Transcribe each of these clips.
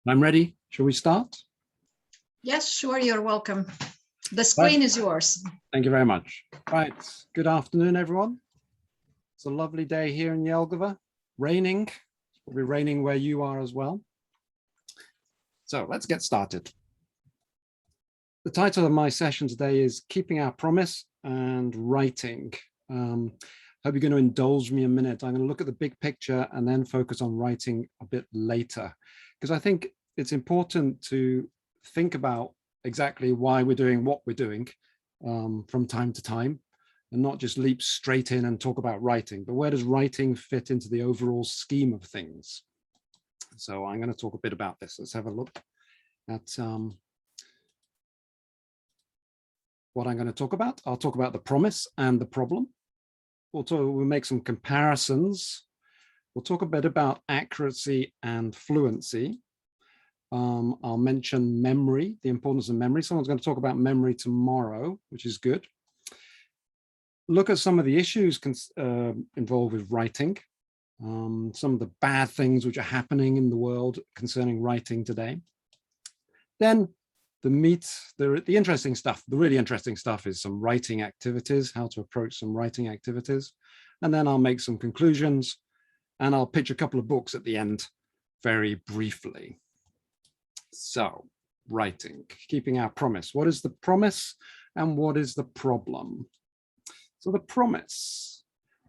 I'm ready. Shall we start? Yes, sure, you're welcome. The Right. screen is yours. Thank you very much. Right. Good afternoon, everyone. It's a lovely day here in Jelgava. Raining. It's probably raining where you are as well. So let's get started. The title of my session today is Keeping Our Promise and Writing. Hope you're going to indulge me a minute. I'm going to look at the big picture and then focus on writing a bit later, because I think it's important to think about exactly why we're doing what we're doing from time to time, and not just leap straight in and talk about writing, but where does writing fit into the overall scheme of things? So I'm going to talk a bit about this. Let's have a look at what I'm going to talk about. I'll talk about the promise and the problem. We'll make some comparisons. We'll talk a bit about accuracy and fluency. I'll mention memory, the importance of memory. Someone's going to talk about memory tomorrow, which is good. Look at some of the issues involved with writing, some of the bad things which are happening in the world concerning writing today. Then the interesting stuff, the really interesting stuff is some writing activities, how to approach some writing activities. And then I'll make some conclusions and I'll pitch a couple of books at the end very briefly. So, writing, keeping our promise. What is the promise and what is the problem? So the promise,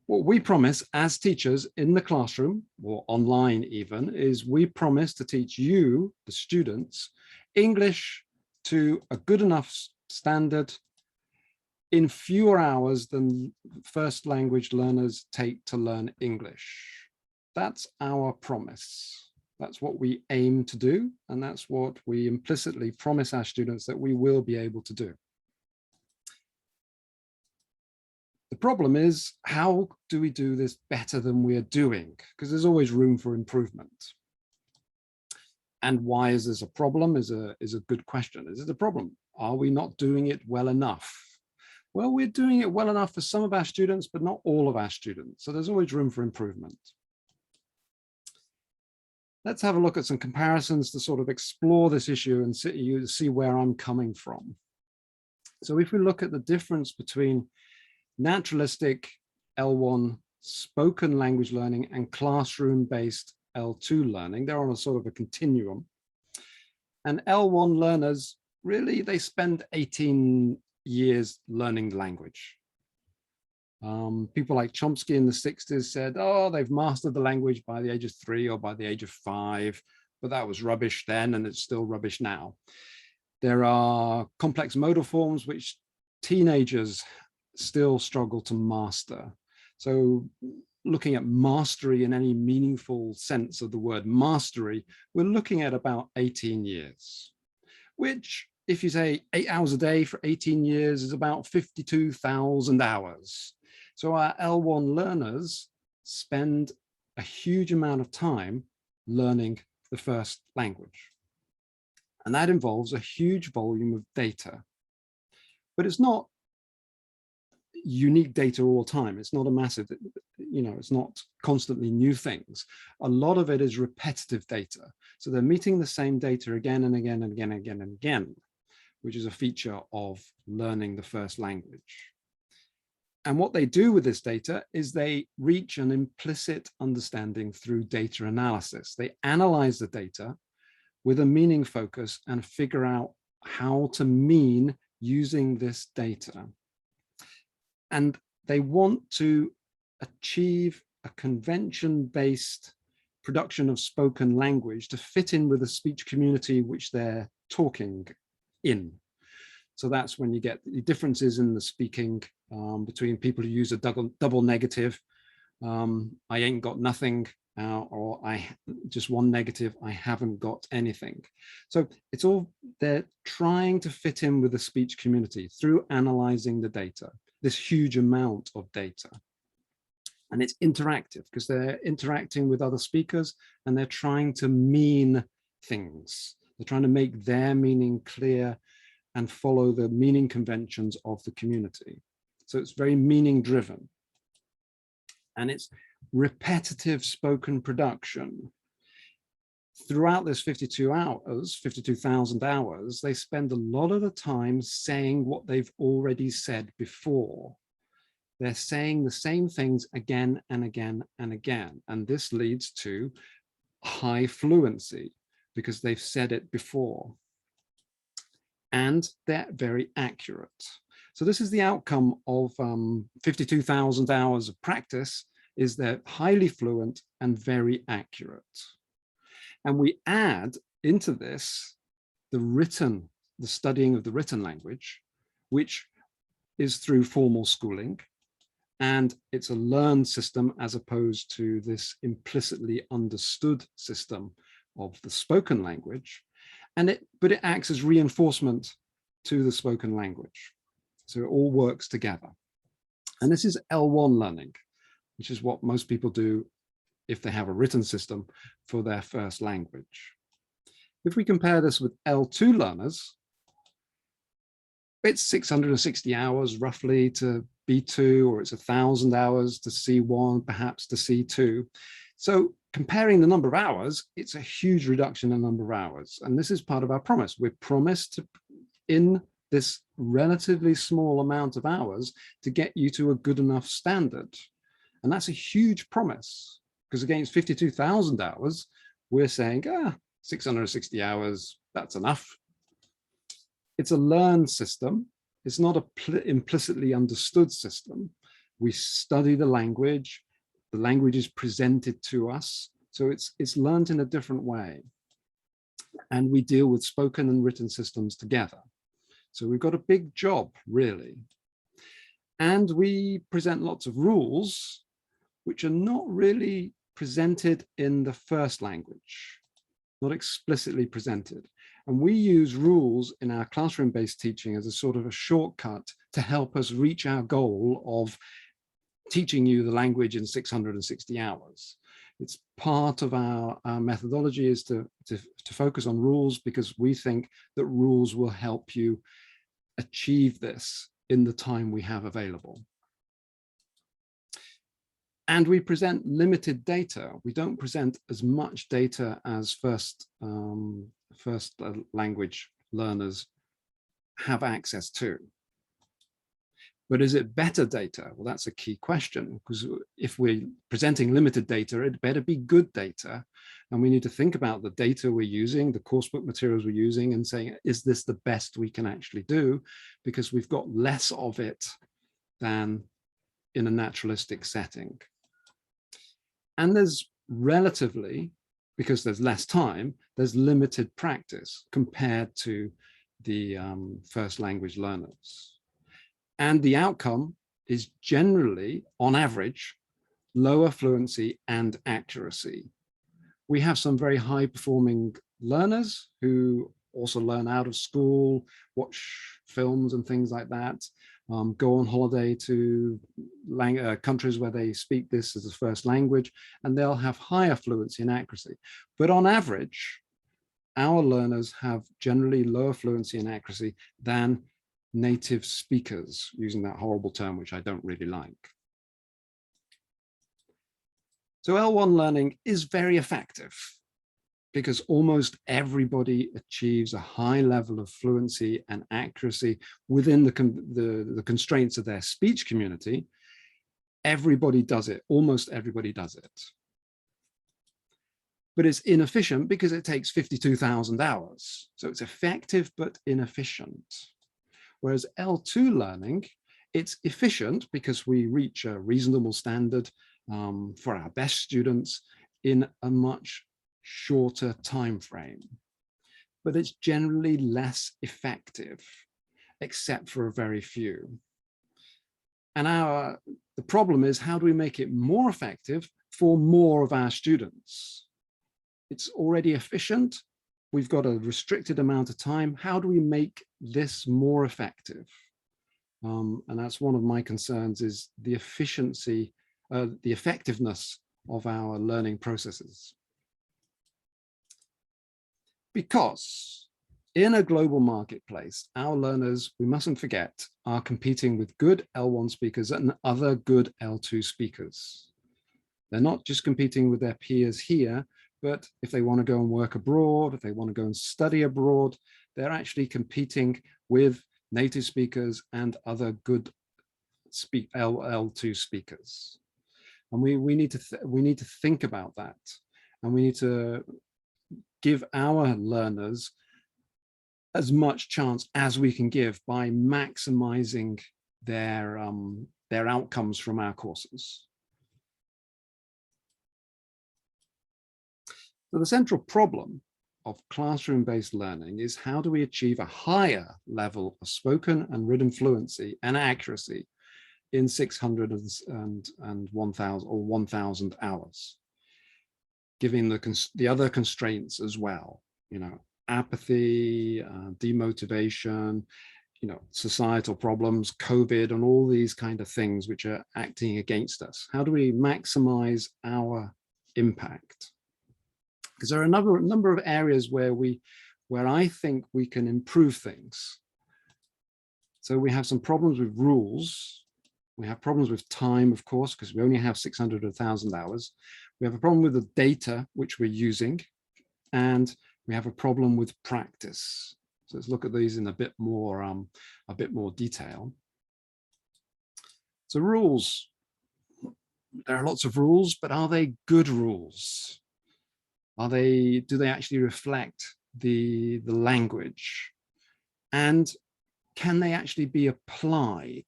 what we promise as teachers in the classroom or online even, is we promise to teach you, the students, English to a good enough standard in fewer hours than first language learners take to learn English. That's our promise. That's what we aim to do, and that's what we implicitly promise our students that we will be able to do. The problem is, how do we do this better than we're doing? Because there's always room for improvement. And why is this a problem is a good question. Is it a problem? Are we not doing it well enough? Well, we're doing it well enough for some of our students, but not all of our students. So there's always room for improvement. Let's have a look at some comparisons to sort of explore this issue and see where I'm coming from. So if we look at the difference between naturalistic L1 spoken language learning and classroom-based L2 learning, they're on a sort of a continuum. And L1 learners, really, they spend 18 years learning the language. People like Chomsky in the 60s said, oh, they've mastered the language by the age of 3 or by the age of 5, but that was rubbish then and it's still rubbish now. There are complex modal forms which teenagers still struggle to master. So looking at mastery in any meaningful sense of the word mastery, we're looking at about 18 years, which if you say 8 hours a day for 18 years is about 52,000 hours. So our L1 learners spend a huge amount of time learning the first language. And that involves a huge volume of data. But it's not unique data all the time. It's not a massive, it's not constantly new things. A lot of it is repetitive data. So they're meeting the same data again and again and again and again and again, which is a feature of learning the first language. And what they do with this data is they reach an implicit understanding through data analysis. They analyze the data with a meaning focus and figure out how to mean using this data. And they want to achieve a convention-based production of spoken language to fit in with the speech community which they're talking in. So that's when you get the differences in the speaking between people who use a double negative. I ain't got nothing, or I just one negative, I haven't got anything. So it's all, they're trying to fit in with the speech community through analyzing the data, this huge amount of data. And it's interactive because they're interacting with other speakers and they're trying to mean things. They're trying to make their meaning clear and follow the meaning conventions of the community. So it's very meaning driven. And it's repetitive spoken production. throughout this 52,000 hours, they spend a lot of the time saying what they've already said before. They're saying the same things again and again and again. And this leads to high fluency because they've said it before. And they're very accurate. So this is the outcome of 52,000 hours of practice, is they're highly fluent and very accurate. And we add into this the studying of the written language, which is through formal schooling. And it's a learned system as opposed to this implicitly understood system of the spoken language. But it acts as reinforcement to the spoken language. So it all works together. And this is L1 learning, which is what most people do if they have a written system for their first language. If we compare this with L2 learners, it's 660 hours roughly to B2, or it's 1,000 hours to C1, perhaps to C2. So comparing the number of hours, it's a huge reduction in the number of hours. And this is part of our promise. We're promised to, in this relatively small amount of hours, to get you to a good enough standard. And that's a huge promise, because against 52,000 hours, we're saying, 660 hours, that's enough. It's a learned system. It's not an implicitly understood system. We study the language is presented to us. So it's learned in a different way. And we deal with spoken and written systems together. So we've got a big job, really. And we present lots of rules, which are not really presented in the first language, not explicitly presented. And we use rules in our classroom-based teaching as a sort of a shortcut to help us reach our goal of teaching you the language in 660 hours. It's part of our methodology is to focus on rules, because we think that rules will help you achieve this in the time we have available. And we present limited data. We don't present as much data as first language learners have access to. But is it better data? Well, that's a key question, because if we're presenting limited data, it better be good data. And we need to think about the data we're using, the coursebook materials we're using, and saying, is this the best we can actually do? Because we've got less of it than in a naturalistic setting. And there's relatively, because there's less time, there's limited practice compared to the first language learners. And the outcome is generally, on average, lower fluency and accuracy. We have some very high performing learners who also learn out of school, watch films and things like that, go on holiday to countries where they speak this as a first language, and they'll have higher fluency and accuracy. But on average, our learners have generally lower fluency and accuracy than native speakers, using that horrible term, which I don't really like. So L1 learning is very effective because almost everybody achieves a high level of fluency and accuracy within the constraints of their speech community. Everybody does it, almost everybody does it. But it's inefficient because it takes 52,000 hours. So it's effective, but inefficient. Whereas L2 learning, it's efficient because we reach a reasonable standard for our best students in a much shorter time frame. But it's generally less effective, except for a very few. And the problem is, how do we make it more effective for more of our students? It's already efficient. We've got a restricted amount of time. How do we make this more effective? And that's one of my concerns, is the efficiency, the effectiveness of our learning processes. Because in a global marketplace, our learners, we mustn't forget, are competing with good L1 speakers and other good L2 speakers. They're not just competing with their peers here, but if they want to go and work abroad, if they want to go and study abroad, they're actually competing with native speakers and other good LL2 speakers. And we need to think about that, and we need to give our learners as much chance as we can give by maximizing their outcomes from our courses. So the central problem of classroom-based learning is, how do we achieve a higher level of spoken and written fluency and accuracy in 600 and 1000 or 1000 hours, given the other constraints as well, apathy, demotivation, societal problems, COVID, and all these kind of things which are acting against us. How do we maximize our impact? Because there are a number of areas where I think we can improve things. So we have some problems with rules. We have problems with time, of course, because we only have 600 or 1000 hours. We have a problem with the data which we're using, and we have a problem with practice. So let's look at these in a bit more detail. So rules. There are lots of rules, but are they good rules? Do they actually reflect the language? And can they actually be applied?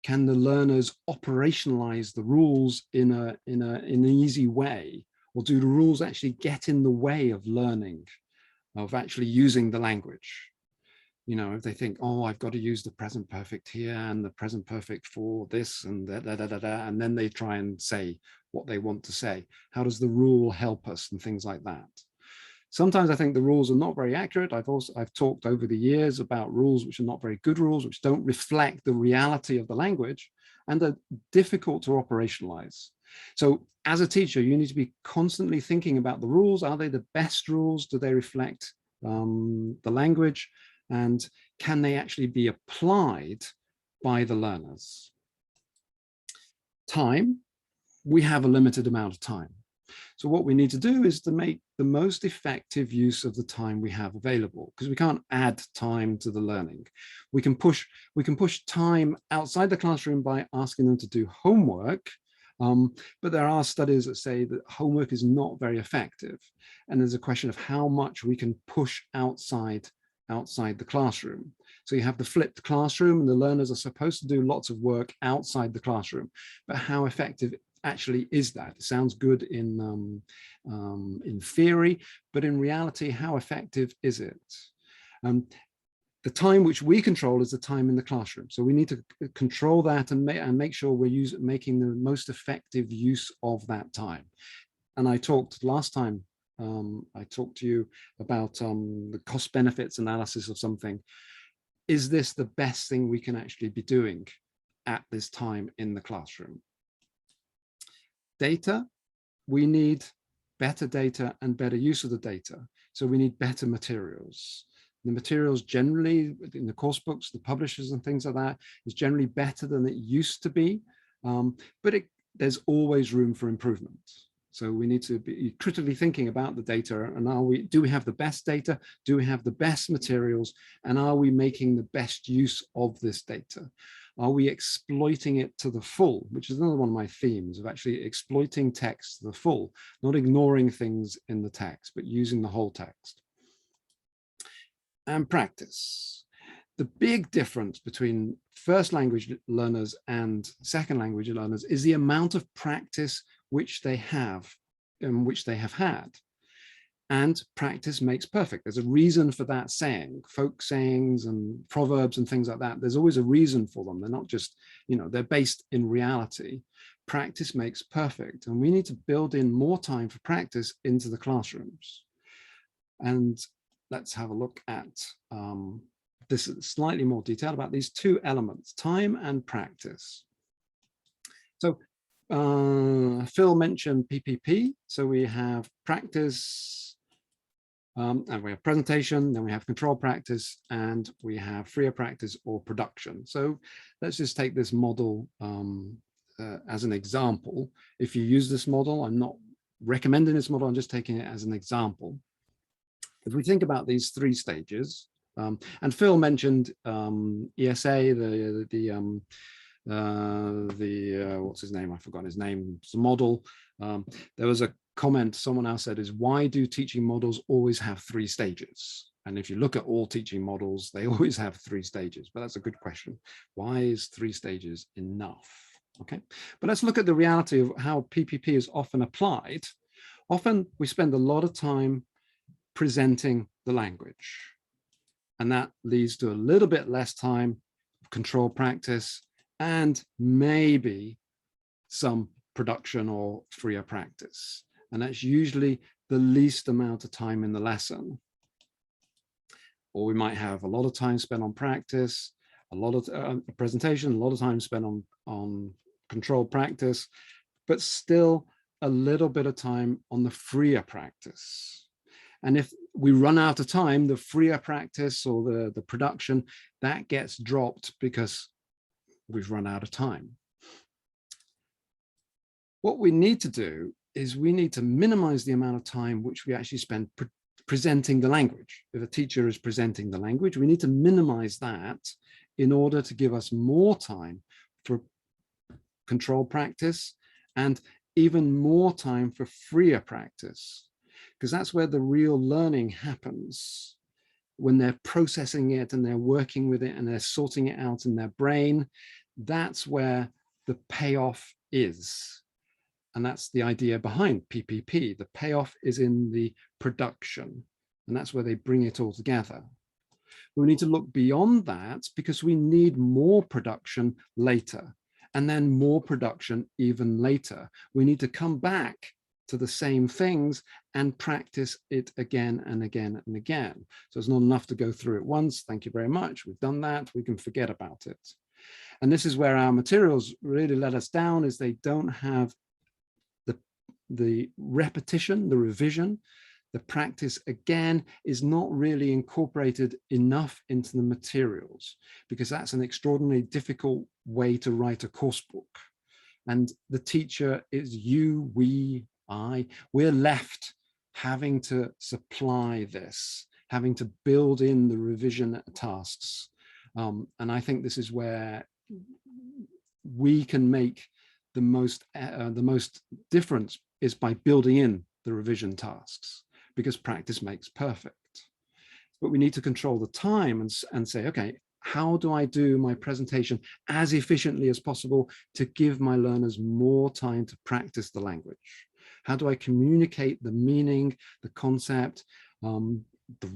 Can the learners operationalize the rules in an easy way? Or do the rules actually get in the way of learning, of actually using the language? If they think, oh, I've got to use the present perfect here and the present perfect for this and and then they try and say what they want to say. How does the rule help us and things like that? Sometimes I think the rules are not very accurate. I've talked over the years about rules which are not very good rules, which don't reflect the reality of the language and are difficult to operationalize. So as a teacher, you need to be constantly thinking about the rules. Are they the best rules? Do they reflect the language? And can they actually be applied by the learners? Time. We have a limited amount of time. So what we need to do is to make the most effective use of the time we have available, because we can't add time to the learning. We can push time outside the classroom by asking them to do homework, but there are studies that say that homework is not very effective. And there's a question of how much we can push outside the classroom. So you have the flipped classroom, and the learners are supposed to do lots of work outside the classroom, but how effective actually is that? It sounds good in theory, but in reality, how effective is it? The time which we control is the time in the classroom. So we need to control that and make sure we're making the most effective use of that time. And I talked last time, I talked to you about the cost benefits analysis of something. Is this the best thing we can actually be doing at this time in the classroom? Data, we need better data and better use of the data. So we need better materials. The materials generally in the course books, the publishers and things like that, is generally better than it used to be, but there's always room for improvement. So we need to be critically thinking about the data, and do we have the best data? Do we have the best materials? And are we making the best use of this data? Are we exploiting it to the full, which is another one of my themes of actually exploiting text to the full, not ignoring things in the text, but using the whole text. And practice. The big difference between first language learners and second language learners is the amount of practice which they have and which they have had. And practice makes perfect. There's a reason for that saying. Folk sayings and proverbs and things like that, there's always a reason for them. They're not just, they're based in reality. Practice makes perfect. And we need to build in more time for practice into the classrooms. And let's have a look at this slightly more detail about these two elements, time and practice. So Phil mentioned PPP. So we have practice, and we have presentation, then we have control practice, and we have freer practice or production. So let's just take this model as an example. If you use this model, I'm not recommending this model, I'm just taking it as an example. If we think about these 3 stages, and Phil mentioned ESA, what's his name? I've forgotten his name. It's a model. There was a comment someone else said is, why do teaching models always have 3 stages? And if you look at all teaching models, they always have 3 stages. But that's a good question. Why is 3 stages enough? Okay, but let's look at the reality of how PPP is often applied. Often we spend a lot of time presenting the language, and that leads to a little bit less time of control practice and maybe some production or freer practice. And that's usually the least amount of time in the lesson. Or we might have a lot of time spent on practice, a lot of presentation, a lot of time spent on control practice, but still a little bit of time on the freer practice. And if we run out of time, the freer practice or the production, that gets dropped because we've run out of time. What we need to do is we need to minimize the amount of time which we actually spend presenting the language. If a teacher is presenting the language, we need to minimize that in order to give us more time for control practice and even more time for freer practice, because that's where the real learning happens. When they're processing it and they're working with it and they're sorting it out in their brain, that's where the payoff is. And that's the idea behind PPP. The payoff is in the production, and that's where they bring it all together. We need to look beyond that because we need more production later, and then more production even later. We need to come back to the same things and practice it again and again and again. So it's not enough to go through it once. Thank you very much. We've done that. We can forget about it. And this is where our materials really let us down, is they don't have the repetition, the revision, the practice again is not really incorporated enough into the materials, because that's an extraordinarily difficult way to write a course book. And the teacher is you, we, we're left having to supply this, having to build in the revision tasks. And I think this is where we can make the most difference, is by building in the revision tasks, because practice makes perfect. But we need to control the time and say, okay, how do I do my presentation as efficiently as possible to give my learners more time to practice the language? How do I communicate the meaning, the concept, the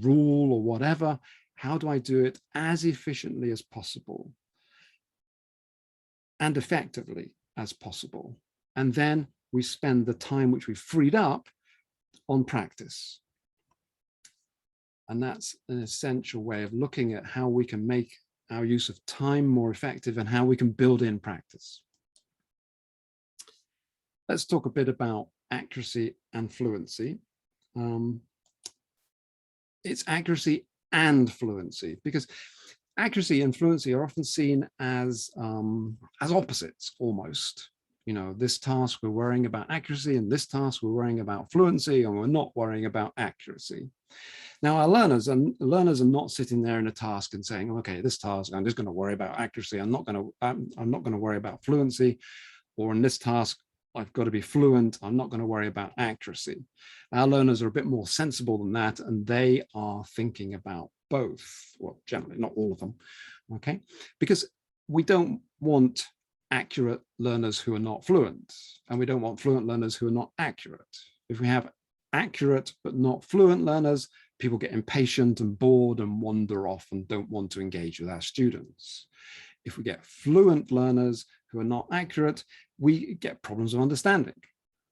rule or whatever? How do I do it as efficiently as possible and effectively as possible? And then we spend the time which we've freed up on practice. And that's an essential way of looking at how we can make our use of time more effective and how we can build in practice. Let's talk a bit about accuracy and fluency. It's accuracy and fluency, because accuracy and fluency are often seen as opposites almost. You know, this task we're worrying about accuracy, and this task we're worrying about fluency, and we're not worrying about accuracy. Now, our learners are not sitting there in a task and saying, okay, this task I'm just going to worry about accuracy. I'm not going to worry about fluency. Or in this task, I've got to be fluent. I'm not going to worry about accuracy. Our learners are a bit more sensible than that, and they are thinking about both. Well, generally, not all of them. Okay, because we don't want accurate learners who are not fluent, and we don't want fluent learners who are not accurate. If we have accurate but not fluent learners, people get impatient and bored and wander off and don't want to engage with our students. If we get fluent learners who are not accurate, we get problems of understanding,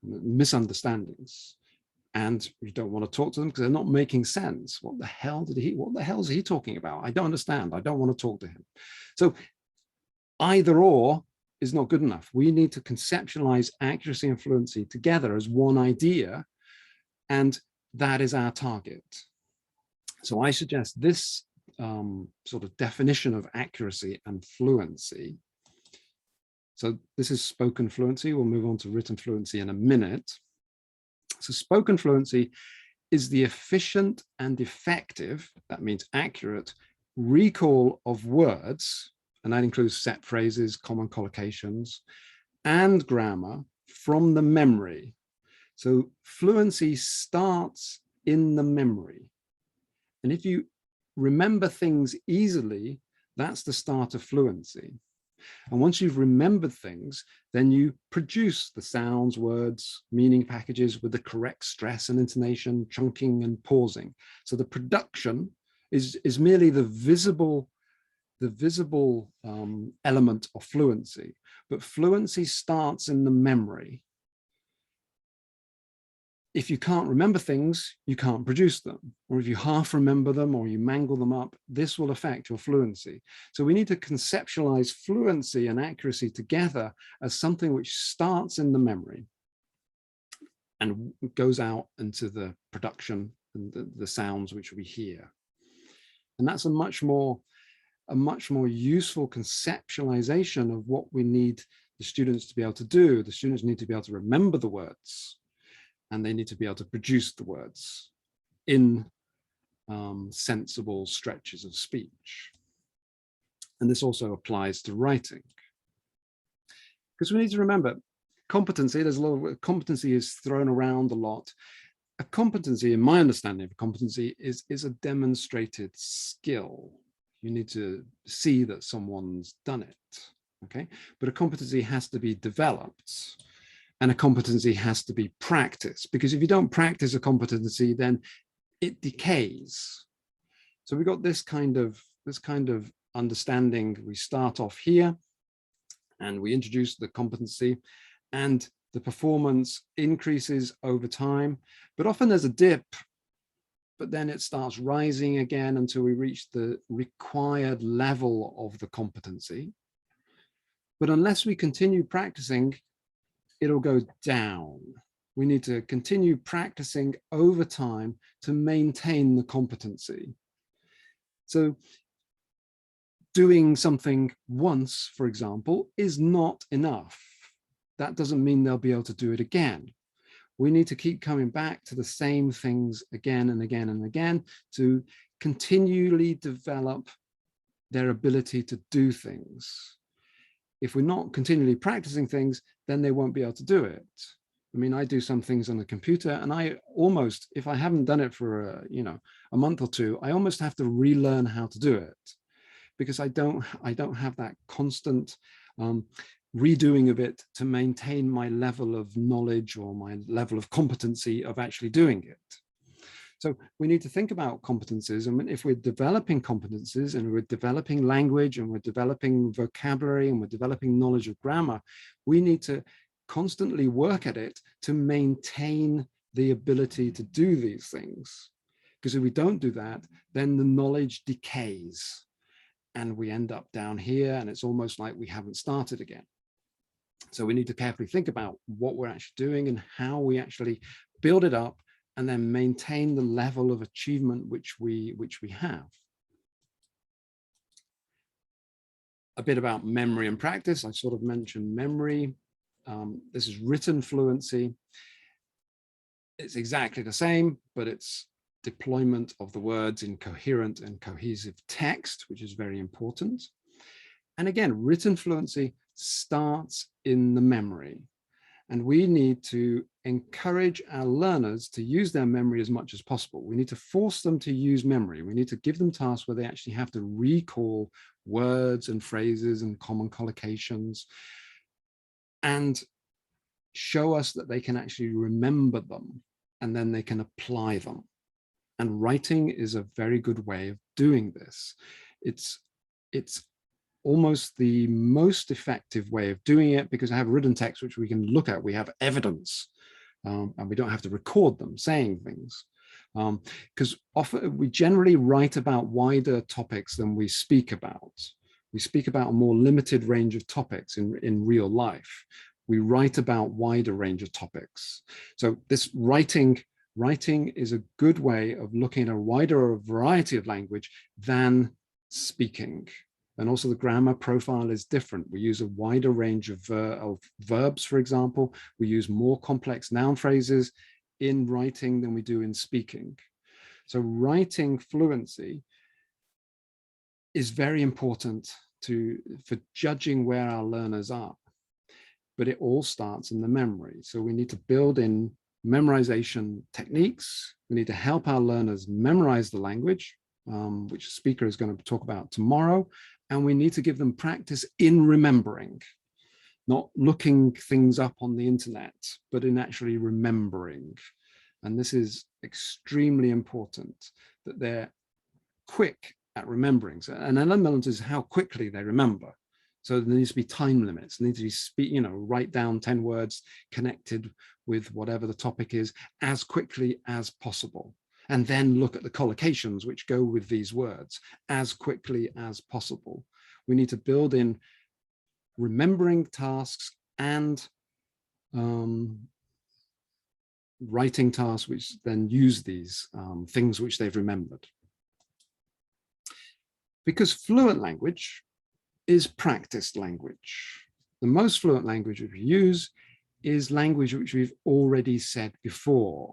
misunderstandings, and we don't want to talk to them because they're not making sense. What the hell is he talking about? I don't understand. I don't want to talk to him. So either or is not good enough. We need to conceptualize accuracy and fluency together as one idea, and that is our target. So I suggest this sort of definition of accuracy and fluency. So this is spoken fluency. We'll move on to written fluency in a minute. So spoken fluency is the efficient and effective, that means accurate, recall of words, and that includes set phrases, common collocations, and grammar from the memory. So fluency starts in the memory. And if you remember things easily, that's the start of fluency. And once you've remembered things, then you produce the sounds, words, meaning packages with the correct stress and intonation, chunking and pausing. So the production is merely the visible element of fluency, but fluency starts in the memory. If you can't remember things, you can't produce them. Or if you half remember them or you mangle them up, this will affect your fluency. So we need to conceptualize fluency and accuracy together as something which starts in the memory and goes out into the production and the sounds which we hear. And that's a much more useful conceptualization of what we need the students to be able to do. The students need to be able to remember the words, and they need to be able to produce the words in sensible stretches of speech. And this also applies to writing. Because we need to remember, competency, there's a lot of competency is thrown around a lot. A competency, in my understanding of competency, is a demonstrated skill. You need to see that someone's done it, okay? But a competency has to be developed. And a competency has to be practiced, because if you don't practice a competency, then it decays. So we got this kind of understanding. We start off here and we introduce the competency, and the performance increases over time, but often there's a dip, but then it starts rising again until we reach the required level of the competency. But unless we continue practicing, it'll go down. We need to continue practicing over time to maintain the competency. So doing something once, for example, is not enough. That doesn't mean they'll be able to do it again. We need to keep coming back to the same things again and again and again to continually develop their ability to do things. If we're not continually practicing things, then they won't be able to do it. I mean, I do some things on the computer, and I almost, if I haven't done it for a month or two, I almost have to relearn how to do it, because I don't have that constant redoing of it to maintain my level of knowledge or my level of competency of actually doing it. So we need to think about competencies, and if we're developing competencies and we're developing language and we're developing vocabulary and we're developing knowledge of grammar, we need to constantly work at it to maintain the ability to do these things. Because if we don't do that, then the knowledge decays and we end up down here, and it's almost like we haven't started again. So we need to carefully think about what we're actually doing and how we actually build it up and then maintain the level of achievement which we have. A bit about memory and practice. I sort of mentioned memory. This is written fluency. It's exactly the same, but it's deployment of the words in coherent and cohesive text, which is very important. And again, written fluency starts in the memory. And we need to encourage our learners to use their memory as much as possible. We need to force them to use memory. We need to give them tasks where they actually have to recall words and phrases and common collocations and show us that they can actually remember them, and then they can apply them. And writing is a very good way of doing this. It's almost the most effective way of doing it, because I have written text which we can look at. We have evidence, and we don't have to record them saying things. Because often we generally write about wider topics than we speak about. We speak about a more limited range of topics in real life. We write about wider range of topics. So this writing is a good way of looking at a wider variety of language than speaking. And also the grammar profile is different. We use a wider range of verbs, for example. We use more complex noun phrases in writing than we do in speaking. So writing fluency is very important for judging where our learners are, but it all starts in the memory. So we need to build in memorization techniques. We need to help our learners memorize the language, which the speaker is going to talk about tomorrow. And we need to give them practice in remembering, not looking things up on the internet, but in actually remembering. And this is extremely important, that they're quick at remembering. So an element is how quickly they remember. So there needs to be time limits. There needs to be write down 10 words connected with whatever the topic is as quickly as possible. And then look at the collocations which go with these words as quickly as possible. We need to build in remembering tasks and writing tasks which then use these things which they've remembered. Because fluent language is practiced language. The most fluent language we use is language which we've already said before.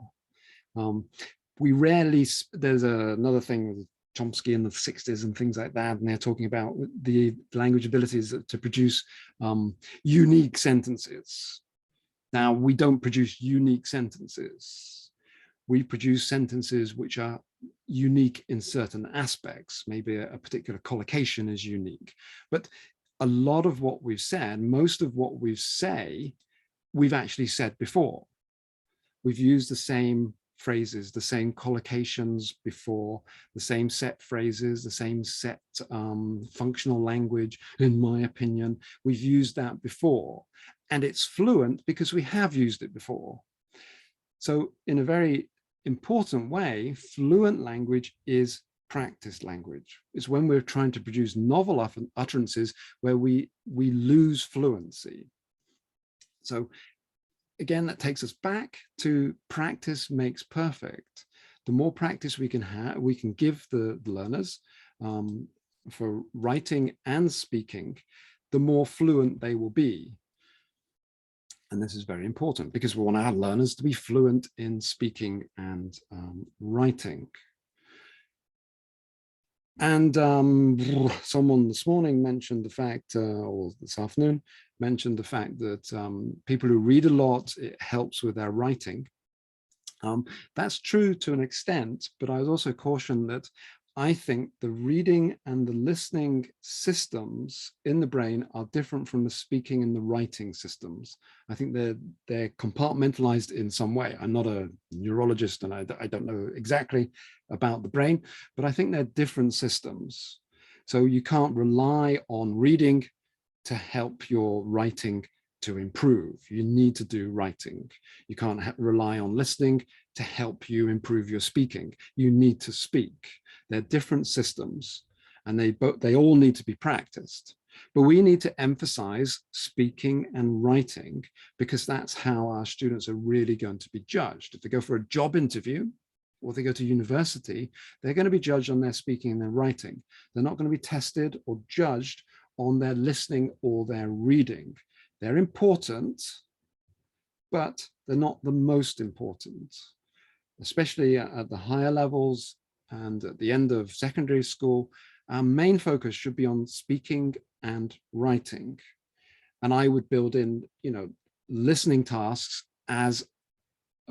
We rarely, there's another thing with Chomsky in the 60s and things like that, and they're talking about the language abilities to produce unique sentences. Now, we don't produce unique sentences. We produce sentences which are unique in certain aspects. Maybe a particular collocation is unique, but a lot of what we've said, most of what we say, we've actually said before. We've used the same phrases, the same collocations before, the same set phrases, the same set functional language, in my opinion. We've used that before, and it's fluent because we have used it before. So in a very important way, fluent language is practiced language. It's when we're trying to produce novel utterances where we lose fluency. So again, that takes us back to practice makes perfect. The more practice we can have, we can give the learners for writing and speaking, the more fluent they will be. And this is very important because we want our learners to be fluent in speaking and writing. And someone this morning mentioned the fact, or this afternoon, mentioned the fact that people who read a lot, it helps with their writing. That's true to an extent, but I would also caution that I think the reading and the listening systems in the brain are different from the speaking and the writing systems. I think they're compartmentalized in some way. I'm not a neurologist and I don't know exactly about the brain, but I think they're different systems. So you can't rely on reading to help your writing to improve. You need to do writing. You can't rely on listening to help you improve your speaking. You need to speak. They're different systems and they all need to be practiced. But we need to emphasize speaking and writing because that's how our students are really going to be judged. If they go for a job interview or they go to university, they're going to be judged on their speaking and their writing. They're not going to be tested or judged on their listening or their reading. They're important, but they're not the most important, especially at the higher levels and at the end of secondary school. Our main focus should be on speaking and writing. And I would build in, listening tasks as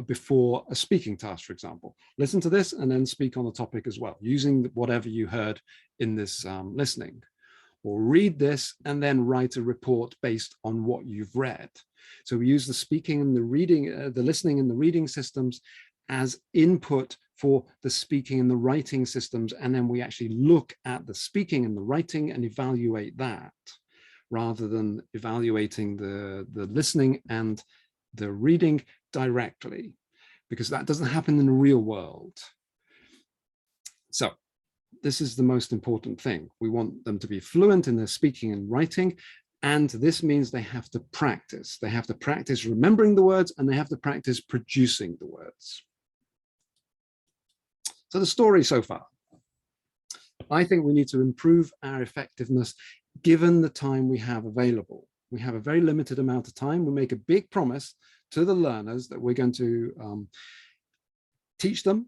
before a speaking task, for example. Listen to this and then speak on the topic as well, using whatever you heard in this listening. Or read this and then write a report based on what you've read. So we use the speaking and the reading, the listening and the reading systems as input for the speaking and the writing systems. And then we actually look at the speaking and the writing and evaluate that rather than evaluating the listening and the reading directly, because that doesn't happen in the real world. So this is the most important thing. We want them to be fluent in their speaking and writing. And this means they have to practice. They have to practice remembering the words and they have to practice producing the words. So the story so far. I think we need to improve our effectiveness given the time we have available. We have a very limited amount of time. We make a big promise to the learners that we're going to teach them,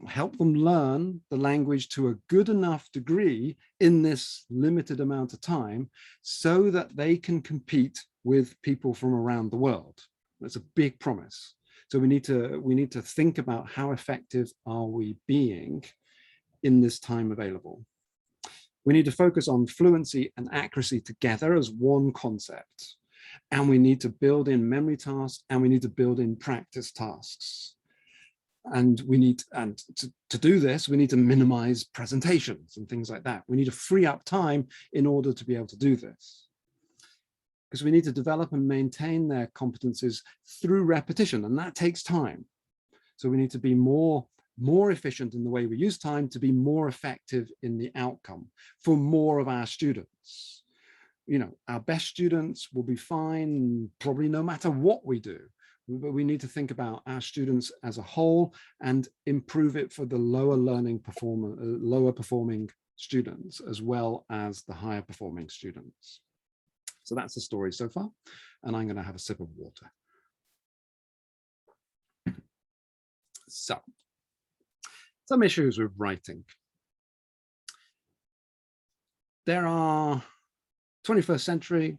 help them learn the language to a good enough degree in this limited amount of time so that they can compete with people from around the world. That's a big promise. So we need to think about how effective are we being in this time available. We need to focus on fluency and accuracy together as one concept. And we need to build in memory tasks, and we need to build in practice tasks. And to do this, we need to minimize presentations and things like that. We need to free up time in order to be able to do this. Because we need to develop and maintain their competencies through repetition, and that takes time. So we need to be more efficient in the way we use time to be more effective in the outcome for more of our students. You know, our best students will be fine probably no matter what we do, but we need to think about our students as a whole and improve it for the lower performing students as well as the higher performing students. So that's the story so far, and I'm going to have a sip of water. So, some issues with writing. There are 21st century,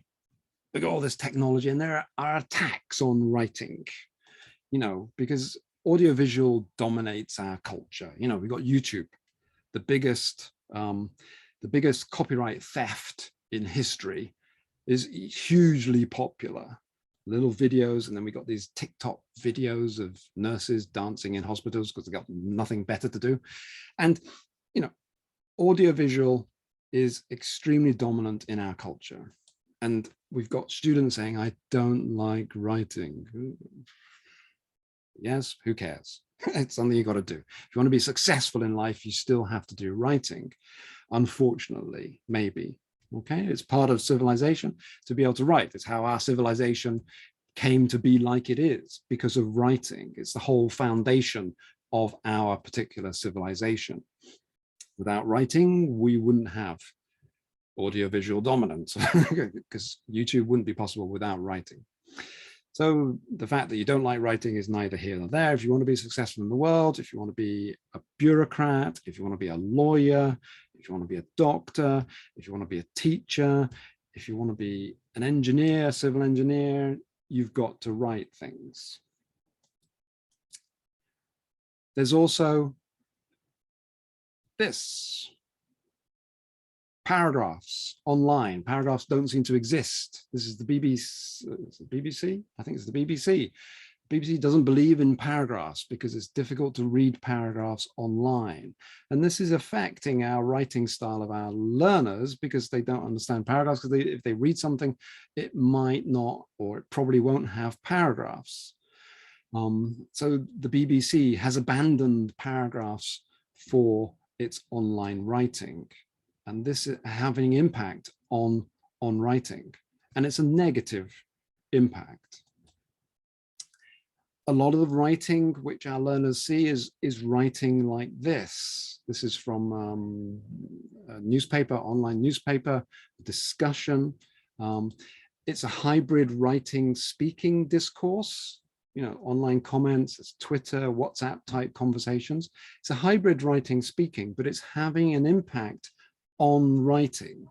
we got all this technology, and there are attacks on writing, you know, because audiovisual dominates our culture. You know, we got YouTube, the biggest copyright theft in history, is hugely popular. Little videos, and then we got these TikTok videos of nurses dancing in hospitals because they got nothing better to do. And, you know, audiovisual is extremely dominant in our culture. And we've got students saying, I don't like writing. Yes, who cares? It's something you got to do. If you want to be successful in life, you still have to do writing. Unfortunately, maybe. Okay, it's part of civilization to be able to write. It's how our civilization came to be like it is, because of writing. It's the whole foundation of our particular civilization. Without writing, we wouldn't have audiovisual dominance because YouTube wouldn't be possible without writing. So the fact that you don't like writing is neither here nor there. If you want to be successful in the world, if you want to be a bureaucrat, if you want to be a lawyer, if you want to be a doctor, if you want to be a teacher, if you want to be an engineer, civil engineer, you've got to write things. There's also this. Paragraphs online. Paragraphs don't seem to exist. This is the BBC. I think it's the BBC. BBC doesn't believe in paragraphs because it's difficult to read paragraphs online. And this is affecting our writing style of our learners because they don't understand paragraphs, because if they read something, it might not, or it probably won't have paragraphs. So the BBC has abandoned paragraphs for its online writing. And this is having impact on writing, and it's a negative impact. A lot of the writing which our learners see is writing like this. This is from a newspaper, online newspaper discussion. It's a hybrid writing speaking discourse. You know, online comments, it's Twitter, WhatsApp type conversations. It's a hybrid writing speaking, but it's having an impact on writing.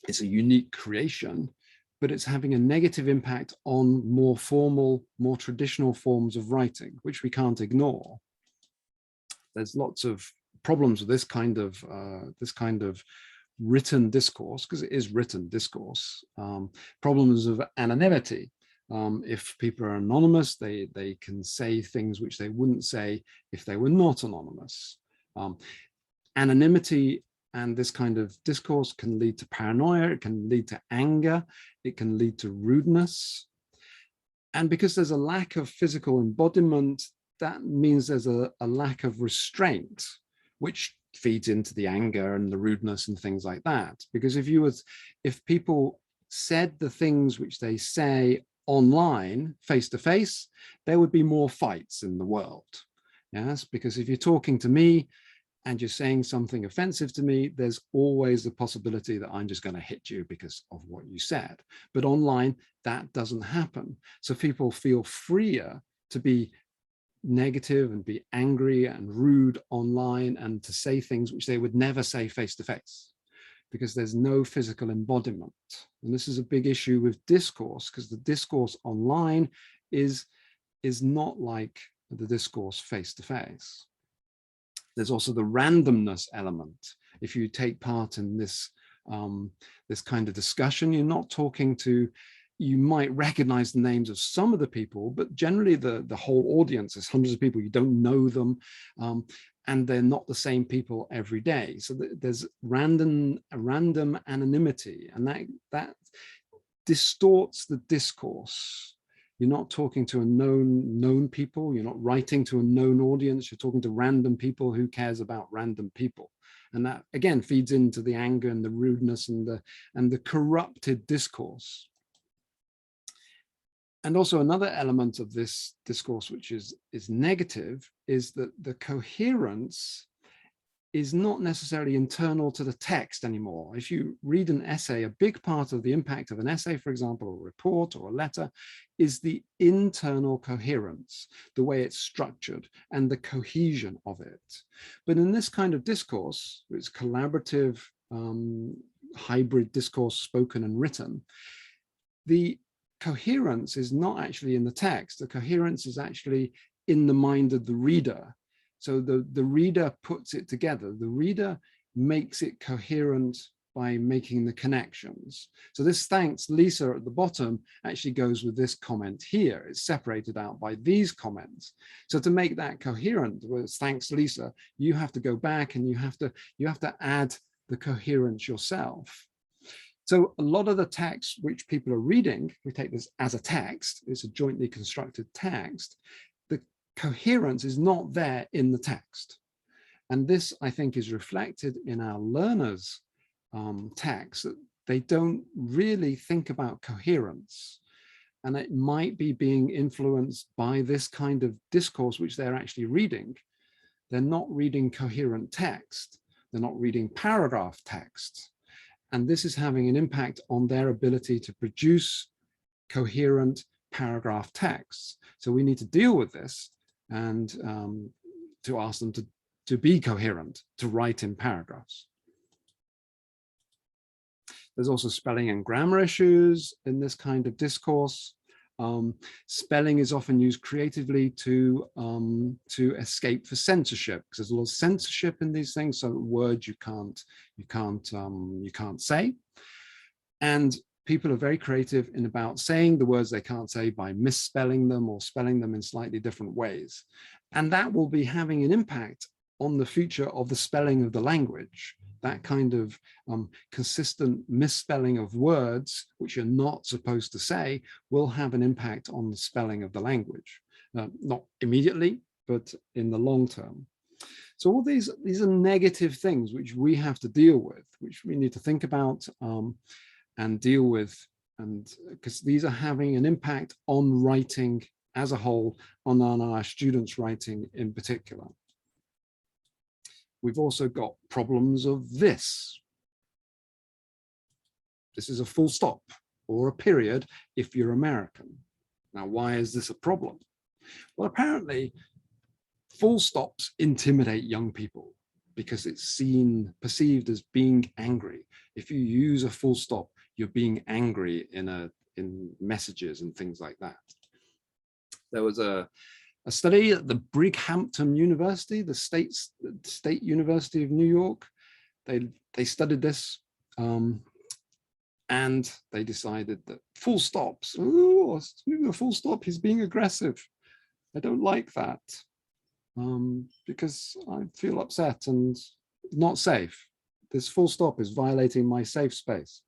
It's a unique creation, but it's having a negative impact on more formal, more traditional forms of writing, which we can't ignore. There's lots of problems with this kind of written discourse, because it is written discourse. Problems of anonymity. If people are anonymous, they can say things which they wouldn't say if they were not anonymous. Anonymity and this kind of discourse can lead to paranoia, it can lead to anger, it can lead to rudeness. And because there's a lack of physical embodiment, that means there's a lack of restraint, which feeds into the anger and the rudeness and things like that. Because if people said the things which they say online, face to face, there would be more fights in the world. Yes, because if you're talking to me and you're saying something offensive to me, there's always the possibility that I'm just going to hit you because of what you said. But online, that doesn't happen. So people feel freer to be negative and be angry and rude online and to say things which they would never say face to face, because there's no physical embodiment. And this is a big issue with discourse, because the discourse online is not like the discourse face to face. There's also the randomness element. If you take part in this this kind of discussion, you're not talking to, you might recognize the names of some of the people, but generally the whole audience is hundreds of people. You don't know them, and they're not the same people every day. So there's random anonymity, and that distorts the discourse. You're not talking to a known people. You're not writing to a known audience. You're talking to random people. Who cares about random people? And that again feeds into the anger and the rudeness and the corrupted discourse. And also another element of this discourse, which is negative, is that the coherence is not necessarily internal to the text anymore. If you read an essay, a big part of the impact of an essay, for example, a report or a letter, is the internal coherence, the way it's structured and the cohesion of it. But in this kind of discourse, it's collaborative, hybrid discourse, spoken and written, the coherence is not actually in the text. The coherence is actually in the mind of the reader. So the reader puts it together. The reader makes it coherent by making the connections. So this thanks Lisa at the bottom actually goes with this comment here. It's separated out by these comments. So to make that coherent with thanks Lisa, you have to go back and you have to add the coherence yourself. So a lot of the text which people are reading, we take this as a text, it's a jointly constructed text, the coherence is not there in the text. And this, I think, is reflected in our learners' text, that they don't really think about coherence. And it might be being influenced by this kind of discourse which they're actually reading. They're not reading coherent text. They're not reading paragraph text. And this is having an impact on their ability to produce coherent paragraph texts. So we need to deal with this and to ask them to be coherent, to write in paragraphs. There's also spelling and grammar issues in this kind of discourse. Spelling is often used creatively to escape for censorship, because there's a lot of censorship in these things. So words you can't say, and people are very creative in about saying the words they can't say by misspelling them or spelling them in slightly different ways, and that will be having an impact on the future of the spelling of the language. That kind of consistent misspelling of words, which you're not supposed to say, will have an impact on the spelling of the language. Not immediately, but in the long term. So all these are negative things which we have to deal with, which we need to think about and deal with, and because these are having an impact on writing as a whole, on our students' writing in particular. We've also got problems of this. This is a full stop or a period if you're American. Now, why is this a problem? Well, apparently full stops intimidate young people because it's perceived as being angry. If you use a full stop, you're being angry in messages and things like that. There was a study at the Brighampton University, the State University of New York. They studied this and they decided that full stops, oh, a full stop, he's being aggressive. I don't like that because I feel upset and not safe. This full stop is violating my safe space.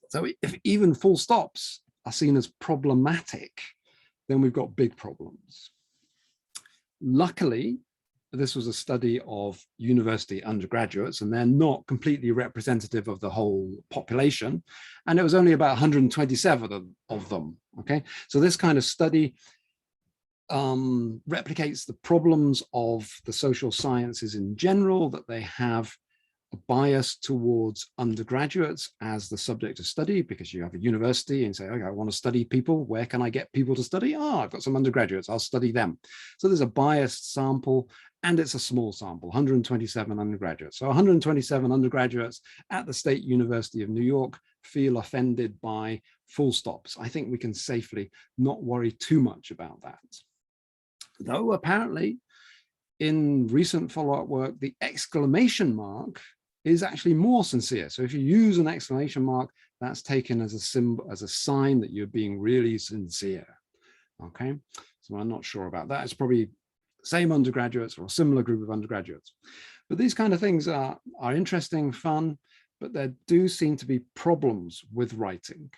So if even full stops are seen as problematic, then we've got big problems. Luckily, this was a study of university undergraduates, and they're not completely representative of the whole population. And it was only about 127 of them, okay? So this kind of study replicates the problems of the social sciences in general, that they have a bias towards undergraduates as the subject of study, because you have a university and say, okay, I want to study people. Where can I get people to study? Oh, I've got some undergraduates, I'll study them. So there's a biased sample, and it's a small sample, 127 undergraduates. So 127 undergraduates at the State University of New York feel offended by full stops. I think we can safely not worry too much about that. Though apparently in recent follow-up work, the exclamation mark is actually more sincere. So if you use an exclamation mark, that's taken as a symbol, as a sign that you're being really sincere. Okay, so I'm not sure about that. It's probably same undergraduates or a similar group of undergraduates. But these kind of things are interesting, fun, but there do seem to be problems with writing.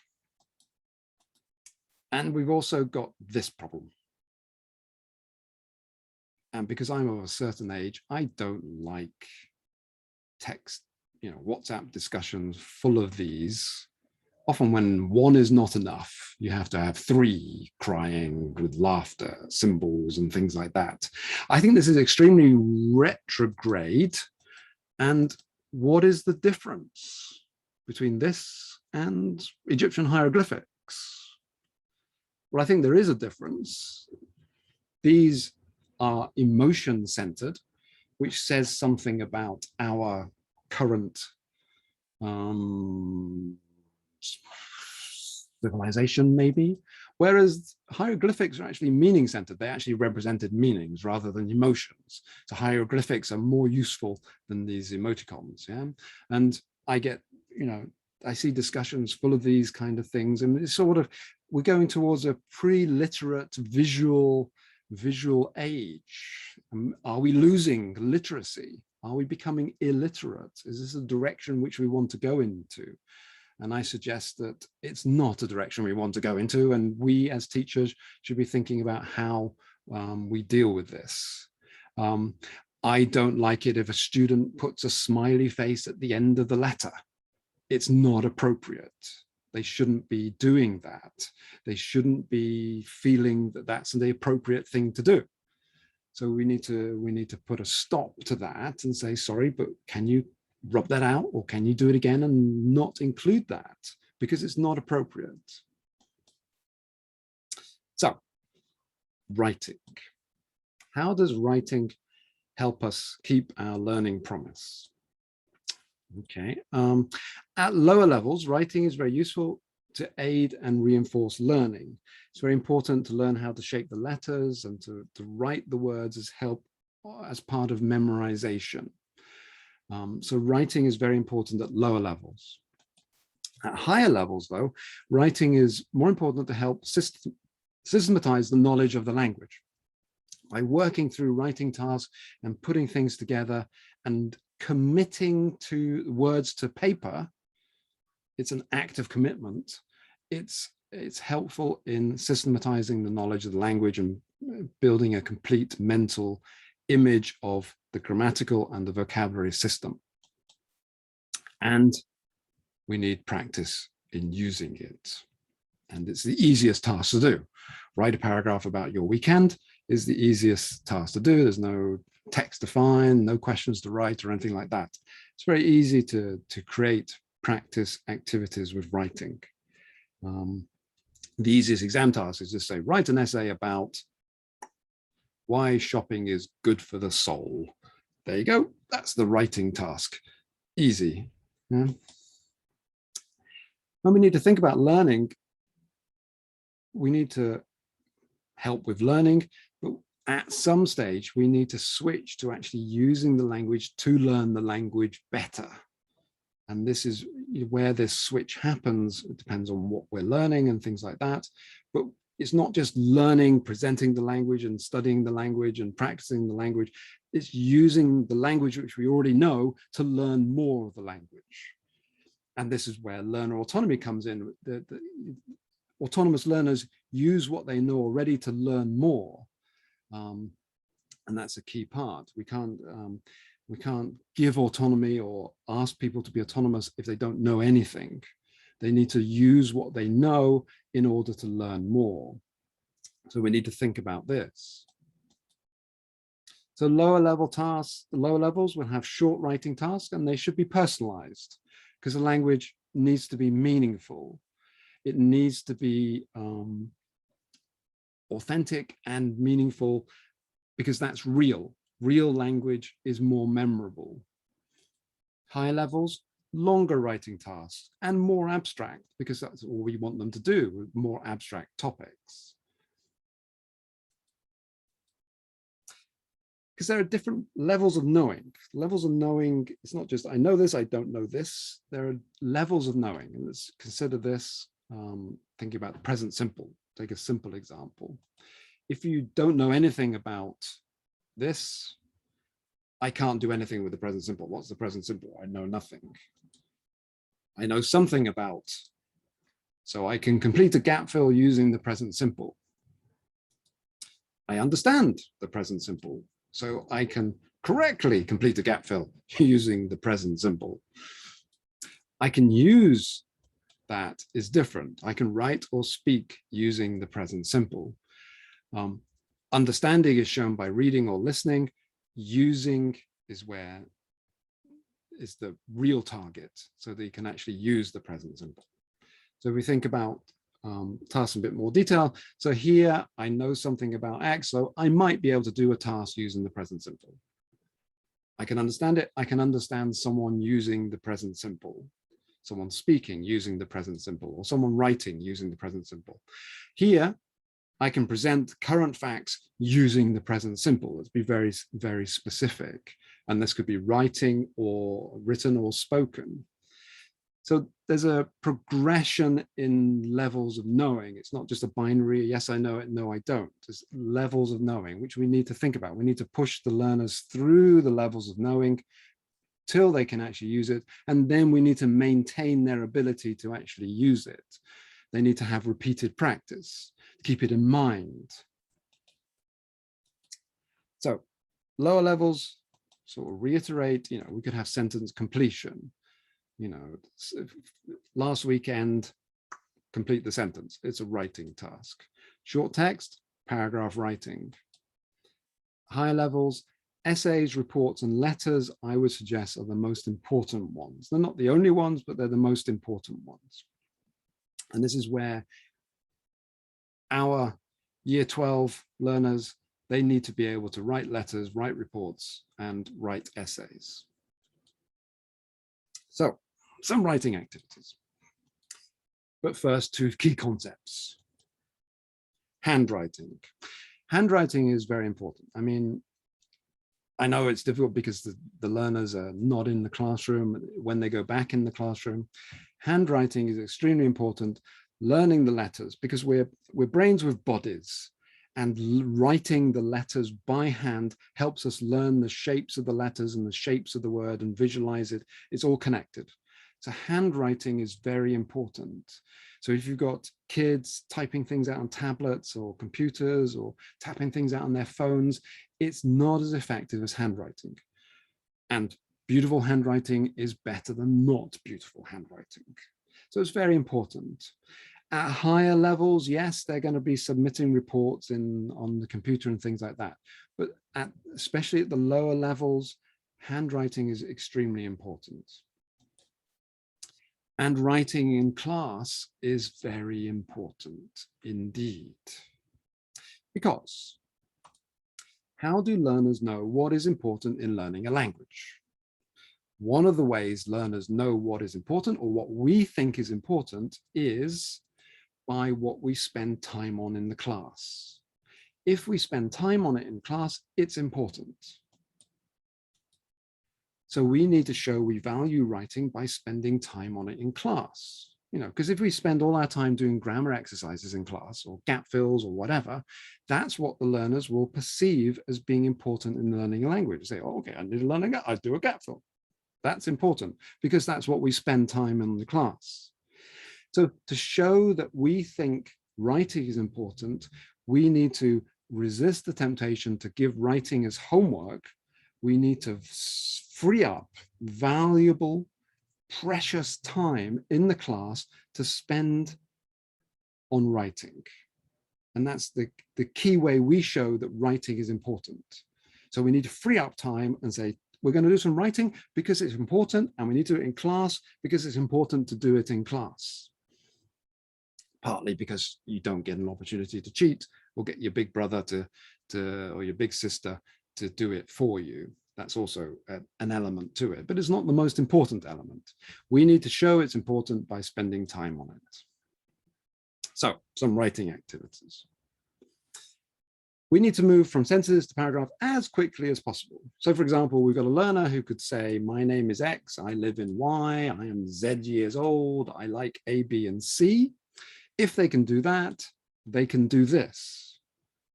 And we've also got this problem. And because I'm of a certain age, I don't like text, WhatsApp discussions full of these. Often when one is not enough, you have to have three crying with laughter, symbols and things like that. I think this is extremely retrograde. And what is the difference between this and Egyptian hieroglyphics? Well, I think there is a difference. These are emotion-centered, which says something about our current civilization, maybe. Whereas hieroglyphics are actually meaning-centered. They actually represented meanings rather than emotions. So hieroglyphics are more useful than these emoticons. Yeah, and I get, I see discussions full of these kind of things, and it's sort of, we're going towards a pre-literate visual age. Are we losing literacy? Are we becoming illiterate? Is this a direction which we want to go into? And I suggest that it's not a direction we want to go into, and we as teachers should be thinking about how we deal with this. I don't like it if a student puts a smiley face at the end of the letter. It's not appropriate. They shouldn't be doing that. They shouldn't be feeling that that's the appropriate thing to do. So we need to put a stop to that and say, sorry, but can you rub that out, or can you do it again and not include that, because it's not appropriate. So writing. How does writing help us keep our learning promise? Okay, at lower levels, writing is very useful to aid and reinforce learning. It's very important to learn how to shape the letters and to write the words as part of memorization. So writing is very important at lower levels. At higher levels, though, writing is more important to help systematize the knowledge of the language. By working through writing tasks and putting things together and committing to words to paper, it's an act of commitment. It's helpful in systematizing the knowledge of the language and building a complete mental image of the grammatical and the vocabulary system. And we need practice in using it. And it's the easiest task to do. Write a paragraph about your weekend is the easiest task to do. There's no text to find, no questions to write or anything like that. It's very easy to create practice activities with writing. The easiest exam task is just say, write an essay about why shopping is good for the soul. There you go. That's the writing task. Easy. Yeah. When we need to think about learning, we need to help with learning, but at some stage, we need to switch to actually using the language to learn the language better. And this is where this switch happens. It depends on what we're learning and things like that. But it's not just learning, presenting the language and studying the language and practicing the language. It's using the language which we already know to learn more of the language. And this is where learner autonomy comes in. The autonomous learners use what they know already to learn more. And that's a key part. We can't give autonomy or ask people to be autonomous if they don't know anything. They need to use what they know in order to learn more. So we need to think about this. So lower level tasks, the lower levels will have short writing tasks, and they should be personalized because the language needs to be meaningful. It needs to be authentic and meaningful because that's real. Real language is more memorable. Higher levels, longer writing tasks and more abstract because that's all we want them to do with more abstract topics. Because there are different levels of knowing. Levels of knowing, it's not just I know this, I don't know this. There are levels of knowing. And let's consider this, thinking about the present simple. Take a simple example. If you don't know anything about this, I can't do anything with the present simple. What's the present simple? I know nothing. I know something about, so I can complete a gap fill using the present simple. I understand the present simple, so I can correctly complete a gap fill using the present simple. I can use that is different. I can write or speak using the present simple. Understanding is shown by reading or listening. Using is where is the real target, so that you can actually use the present simple. So if we think about tasks in a bit more detail. So here I know something about X, so I might be able to do a task using the present simple. I can understand it. I can understand someone using the present simple, someone speaking using the present simple, or someone writing using the present simple. Here, I can present current facts using the present simple. Let's be very, very specific. And this could be writing or written or spoken. So there's a progression in levels of knowing. It's not just a binary, yes, I know it, no, I don't. There's levels of knowing, which we need to think about. We need to push the learners through the levels of knowing till they can actually use it. And then we need to maintain their ability to actually use it. They need to have repeated practice, keep it in mind. So lower levels sort of reiterate, we could have sentence completion. Last weekend, complete the sentence. It's a writing task. Short text, paragraph writing. Higher levels, essays, reports, and letters, I would suggest, are the most important ones. They're not the only ones, but they're the most important ones. And this is where our year 12 learners, they need to be able to write letters, write reports, and write essays. So, some writing activities. But first, two key concepts. Handwriting. Handwriting is very important. I mean, I know it's difficult because the learners are not in the classroom. When they go back in the classroom, handwriting is extremely important. Learning the letters, because we're brains with bodies, and writing the letters by hand helps us learn the shapes of the letters and the shapes of the word and visualize it. It's all connected. So handwriting is very important. So if you've got kids typing things out on tablets or computers or tapping things out on their phones, it's not as effective as handwriting. And beautiful handwriting is better than not beautiful handwriting. So it's very important. At higher levels, yes, they're going to be submitting reports on the computer and things like that. But especially at the lower levels, handwriting is extremely important. And writing in class is very important indeed. Because how do learners know what is important in learning a language? One of the ways learners know what is important, or what we think is important, is by what we spend time on in the class. If we spend time on it in class, it's important. So we need to show we value writing by spending time on it in class. Because if we spend all our time doing grammar exercises in class or gap fills or whatever, that's what the learners will perceive as being important in learning a language. Say, oh, okay, I need to learn I do a gap fill. That's important because that's what we spend time in the class. So to show that we think writing is important, we need to resist the temptation to give writing as homework. We need to free up valuable, precious time in the class to spend on writing. And that's the key way we show that writing is important. So we need to free up time and say, we're going to do some writing because it's important, and we need to do it in class because it's important to do it in class. Partly because you don't get an opportunity to cheat or get your big brother or your big sister to do it for you. That's also an element to it, but it's not the most important element. We need to show it's important by spending time on it. So some writing activities. We need to move from sentences to paragraph as quickly as possible. So for example, we've got a learner who could say, my name is X, I live in Y, I am Z years old, I like A, B, and C. If they can do that, they can do this.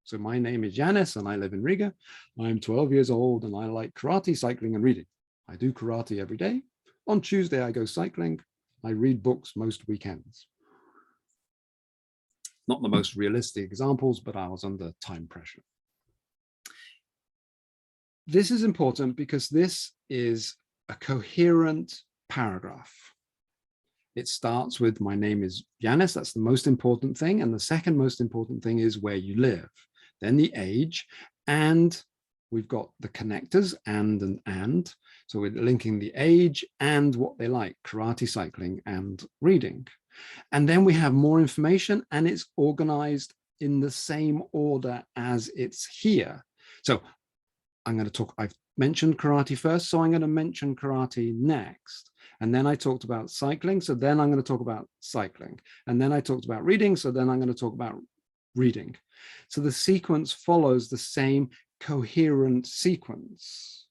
So my name is Yanis and I live in Riga. I'm 12 years old and I like karate, cycling, and reading. I do karate every day. On Tuesday, I go cycling. I read books most weekends. Not the most realistic examples, but I was under time pressure. This is important because this is a coherent paragraph. It starts with, my name is Yanis, that's the most important thing. And the second most important thing is where you live. Then the age, and we've got the connectors and. So we're linking the age and what they like, karate, cycling, and reading. And then we have more information, and it's organized in the same order as it's here. So I'm going to talk, I've mentioned karate first, so I'm going to mention karate next. And then I talked about cycling, so then I'm going to talk about cycling. And then I talked about reading, so then I'm going to talk about reading. So the sequence follows the same coherent sequence.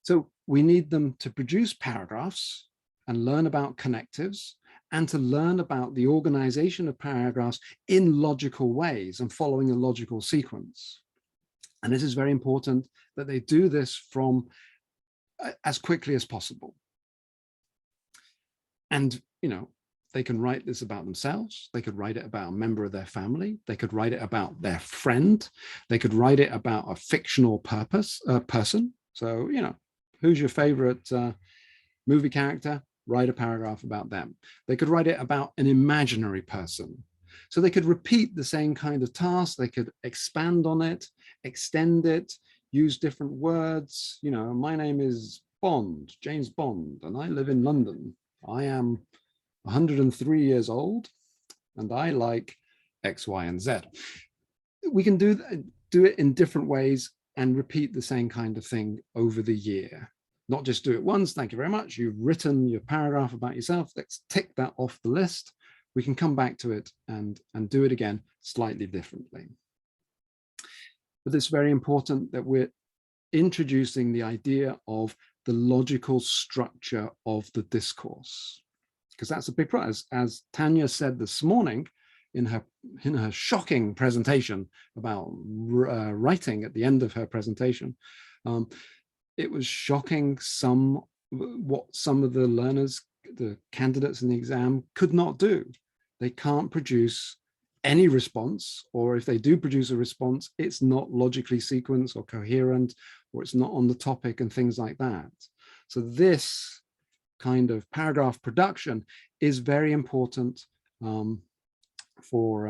So we need them to produce paragraphs and learn about connectives, and to learn about the organization of paragraphs in logical ways and following a logical sequence. And this is very important that they do this from as quickly as possible. And, you know, they can write this about themselves. They could write it about a member of their family. They could write it about their friend. They could write it about a fictional person. So, you know, who's your favorite movie character? Write a paragraph about them. They could write it about an imaginary person. So they could repeat the same kind of task. They could expand on it, extend it, use different words. You know, my name is Bond, James Bond, and I live in London. I am 103 years old, and I like X, Y, and Z. We can do it in different ways and repeat the same kind of thing over the year. Not just do it once, thank you very much. You've written your paragraph about yourself. Let's tick that off the list. We can come back to it and do it again slightly differently. But it's very important that we're introducing the idea of the logical structure of the discourse, because that's a big prize. As Tanya said this morning in her shocking presentation about writing at the end of her presentation, it was shocking what some of the learners, the candidates in the exam, could not do. They can't produce any response, or if they do produce a response, it's not logically sequenced or coherent, or it's not on the topic and things like that. So this kind of paragraph production is very important for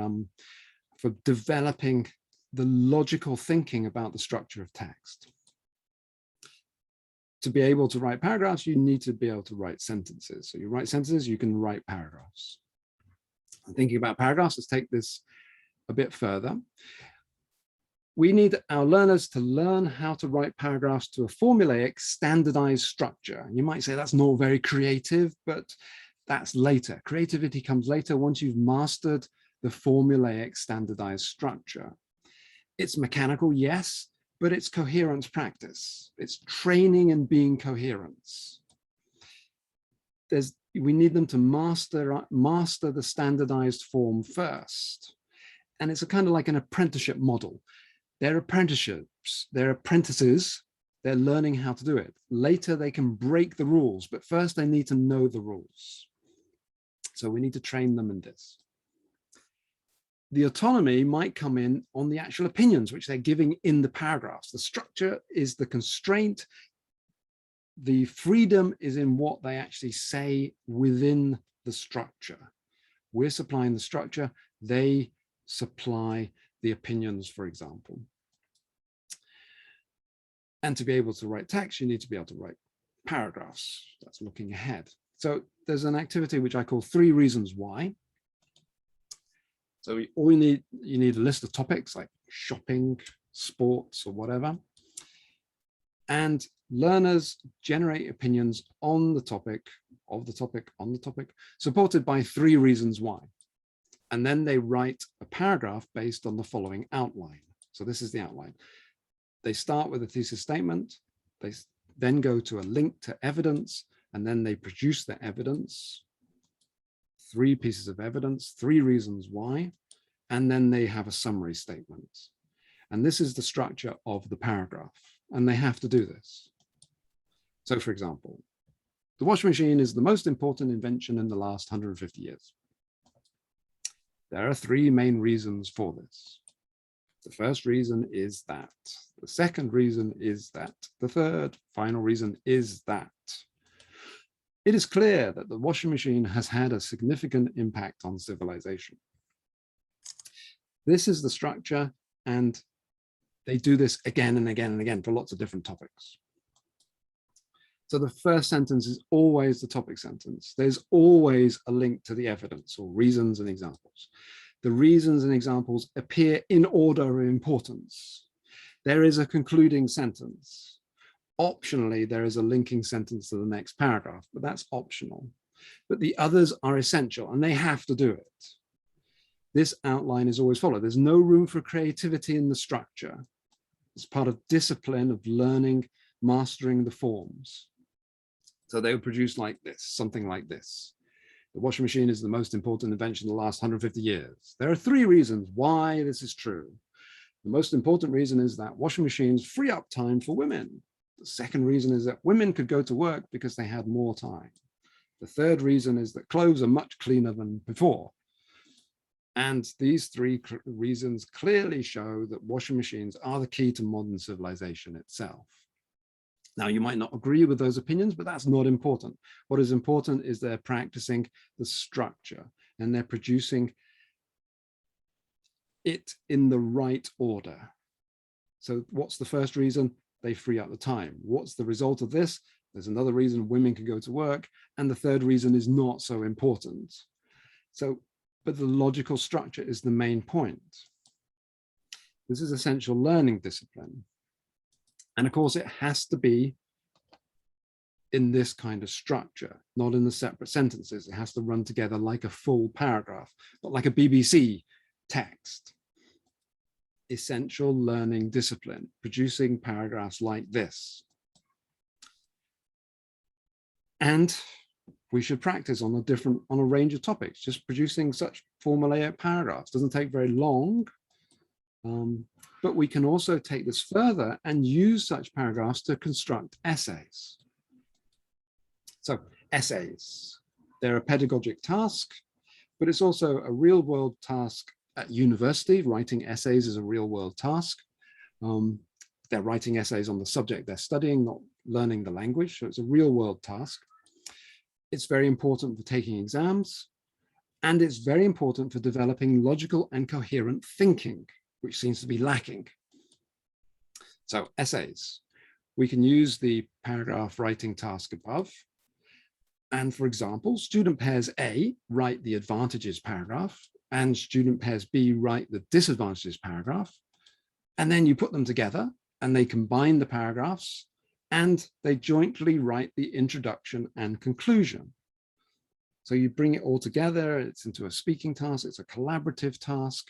developing the logical thinking about the structure of text. To be able to write paragraphs, you need to be able to write sentences. So you write sentences, you can write paragraphs. And thinking about paragraphs, let's take this a bit further. We need our learners to learn how to write paragraphs to a formulaic, standardized structure. You might say that's not very creative, but that's later. Creativity comes later once you've mastered the formulaic, standardized structure. It's mechanical, yes, but it's coherence practice. It's training and being coherence. We need them to master the standardized form first. And it's a kind of like an apprenticeship model. They're apprenticeships, they're apprentices, they're learning how to do it. Later, they can break the rules, but first they need to know the rules. So we need to train them in this. The autonomy might come in on the actual opinions, which they're giving in the paragraphs. The structure is the constraint. The freedom is in what they actually say within the structure. We're supplying the structure, they supply the opinions, for example. And to be able to write text, you need to be able to write paragraphs. That's looking ahead. So there's an activity which I call 3 reasons why. So you need a list of topics like shopping, sports, or whatever. And learners generate opinions on the topic, of the topic, on the topic, supported by 3 reasons why. And then they write a paragraph based on the following outline. So this is the outline. They start with a thesis statement. They then go to a link to evidence, and then they produce the evidence, 3 pieces of evidence, 3 reasons why, and then they have a summary statement. And this is the structure of the paragraph, and they have to do this. So for example, the washing machine is the most important invention in the last 150 years. There are 3 main reasons for this. The first reason is that. The second reason is that. The third, final reason is that. It is clear that the washing machine has had a significant impact on civilization. This is the structure, and they do this again and again and again for lots of different topics. So the first sentence is always the topic sentence. There's always a link to the evidence or reasons and examples. The reasons and examples appear in order of importance. There is a concluding sentence. Optionally, there is a linking sentence to the next paragraph, but that's optional. But the others are essential, and they have to do it. This outline is always followed. There's no room for creativity in the structure. It's part of discipline of learning, mastering the forms. So they would produce like this, something like this. The washing machine is the most important invention in the last 150 years. There are 3 reasons why this is true. The most important reason is that washing machines free up time for women. The second reason is that women could go to work because they had more time. The third reason is that clothes are much cleaner than before. And these 3 reasons clearly show that washing machines are the key to modern civilization itself. Now, you might not agree with those opinions, but that's not important. What is important is they're practicing the structure, and they're producing it in the right order. So what's the first reason? They free up the time. What's the result of this? There's another reason women can go to work. And the third reason is not so important. So, but the logical structure is the main point. This is essential learning discipline. And of course, it has to be in this kind of structure, not in the separate sentences. It has to run together like a full paragraph, not like a BBC text. Essential learning discipline, producing paragraphs like this. And we should practice on a range of topics. Just producing such formulaic paragraphs doesn't take very long. But we can also take this further and use such paragraphs to construct essays. So essays, they're a pedagogic task, but it's also a real world task at university. Writing essays is a real world task. They're writing essays on the subject they're studying, not learning the language. So it's a real world task. It's very important for taking exams, and it's very important for developing logical and coherent thinking, which seems to be lacking. So essays, we can use the paragraph writing task above. And for example, student pairs A write the advantages paragraph, and student pairs B write the disadvantages paragraph. And then you put them together and they combine the paragraphs, and they jointly write the introduction and conclusion. So you bring it all together, it's into a speaking task, it's a collaborative task.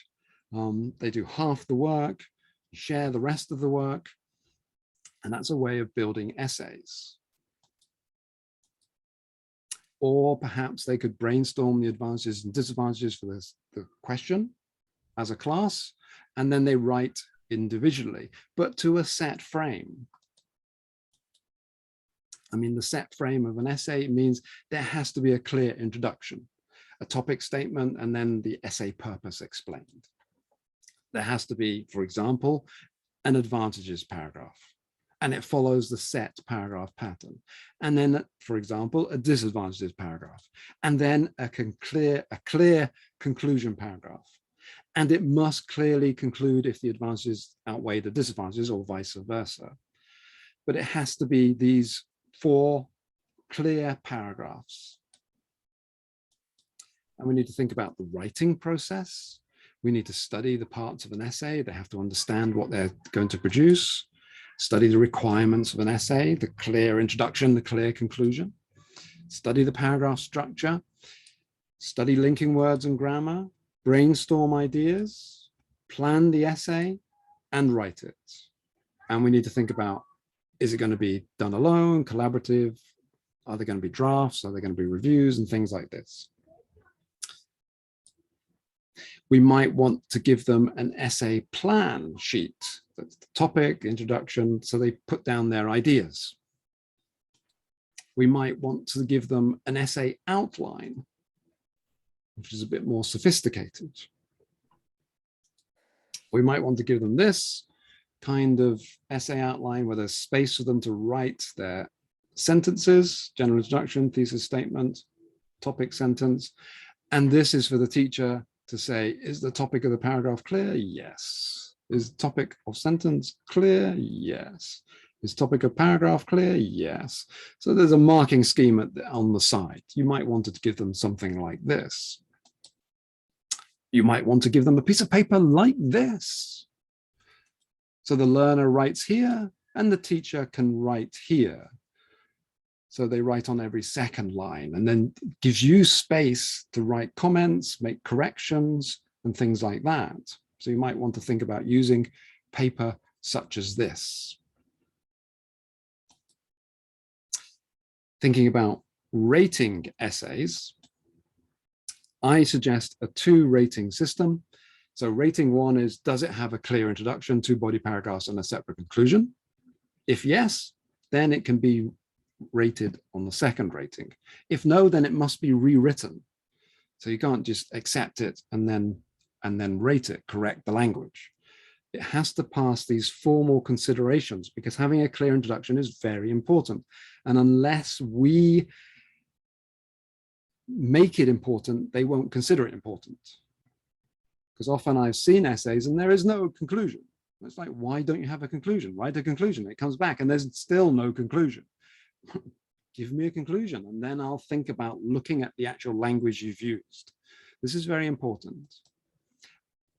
They do half the work, share the rest of the work, and that's a way of building essays. Or perhaps they could brainstorm the advantages and disadvantages for the question as a class, and then they write individually, but to a set frame. I mean, the set frame of an essay means there has to be a clear introduction, a topic statement, and then the essay purpose explained. There has to be, for example, an advantages paragraph, and it follows the set paragraph pattern. And then, for example, a disadvantages paragraph, and then a clear conclusion paragraph. And it must clearly conclude if the advantages outweigh the disadvantages or vice versa. but it has to be these 4 clear paragraphs. And we need to think about the writing process. We need to study the parts of an essay. They have to understand what they're going to produce, study the requirements of an essay, the clear introduction, the clear conclusion, study the paragraph structure, study linking words and grammar, brainstorm ideas, plan the essay, and write it. And we need to think about, is it going to be done alone, collaborative? Are there going to be drafts? Are there going to be reviews and things like this? We might want to give them an essay plan sheet. That's the topic, introduction, so they put down their ideas. We might want to give them an essay outline, which is a bit more sophisticated. We might want to give them this kind of essay outline where there's space for them to write their sentences, general introduction, thesis statement, topic sentence. And this is for the teacher to say, is the topic of the paragraph clear? Yes. Is the topic of sentence clear? Yes. Is topic of paragraph clear? Yes. So there's a marking scheme on the side. You might want to give them something like this. You might want to give them a piece of paper like this. So the learner writes here and the teacher can write here. So they write on every second line and then gives you space to write comments, make corrections and things like that. So you might want to think about using paper such as this. Thinking about rating essays, I suggest a 2 rating system. So rating 1 is, does it have a clear introduction, 2 body paragraphs and a separate conclusion? If yes, then it can be rated on the second rating. If no, then it must be rewritten. So you can't just accept it and then rate it, correct the language. It has to pass these formal considerations because having a clear introduction is very important. And unless we make it important, they won't consider it important. Because often I've seen essays and there is no conclusion. It's like, why don't you have a conclusion? Write a conclusion. It comes back and there's still no conclusion. Give me a conclusion and then I'll think about looking at the actual language you've used. This is very important.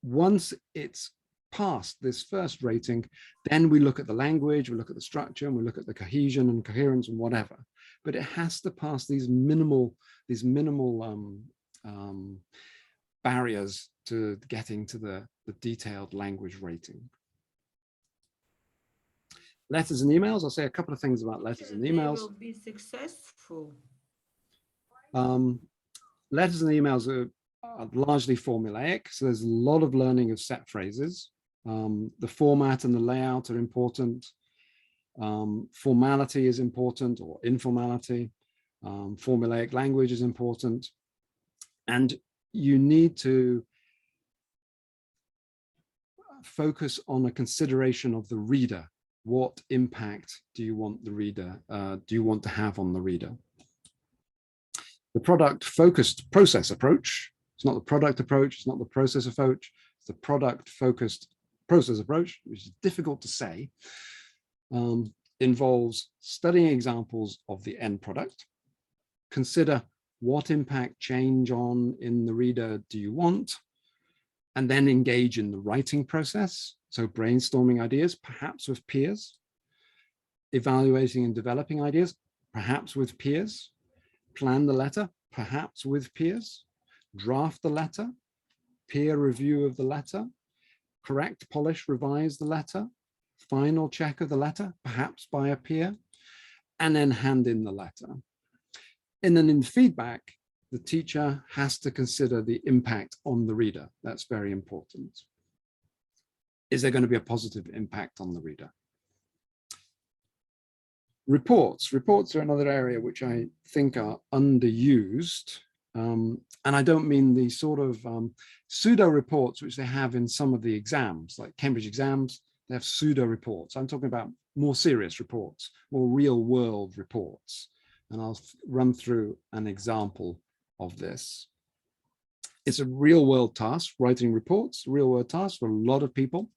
Once it's past this first rating, then we look at the language, we look at the structure, and we look at the cohesion and coherence and whatever. But it has to pass these minimal barriers to getting to the detailed language rating. Letters and emails, I'll say a couple of things about letters and emails. They will be successful. Letters and emails are largely formulaic, so there's a lot of learning of set phrases. The format and the layout are important. Formality is important, or informality. Formulaic language is important. And you need to focus on a consideration of the reader. What impact do you want the reader, do you want to have on the reader? The product-focused process approach, it's not the product approach, it's not the process approach, it's the product-focused process approach, which is difficult to say, involves studying examples of the end product, consider what impact change on in the reader do you want, and then engage in the writing process. So brainstorming ideas, perhaps with peers, evaluating and developing ideas, perhaps with peers, plan the letter, perhaps with peers, draft the letter, peer review of the letter, correct, polish, revise the letter, final check of the letter, perhaps by a peer, and then hand in the letter. And then in feedback, the teacher has to consider the impact on the reader. That's very important. Is there going to be a positive impact on the reader? Reports. Reports are another area which I think are underused. And I don't mean the sort of pseudo reports which they have in some of the exams, like Cambridge exams, they have pseudo reports. I'm talking about more serious reports, more real world reports. And I'll run through an example of this. It's a real world task, writing reports, real world task for a lot of people.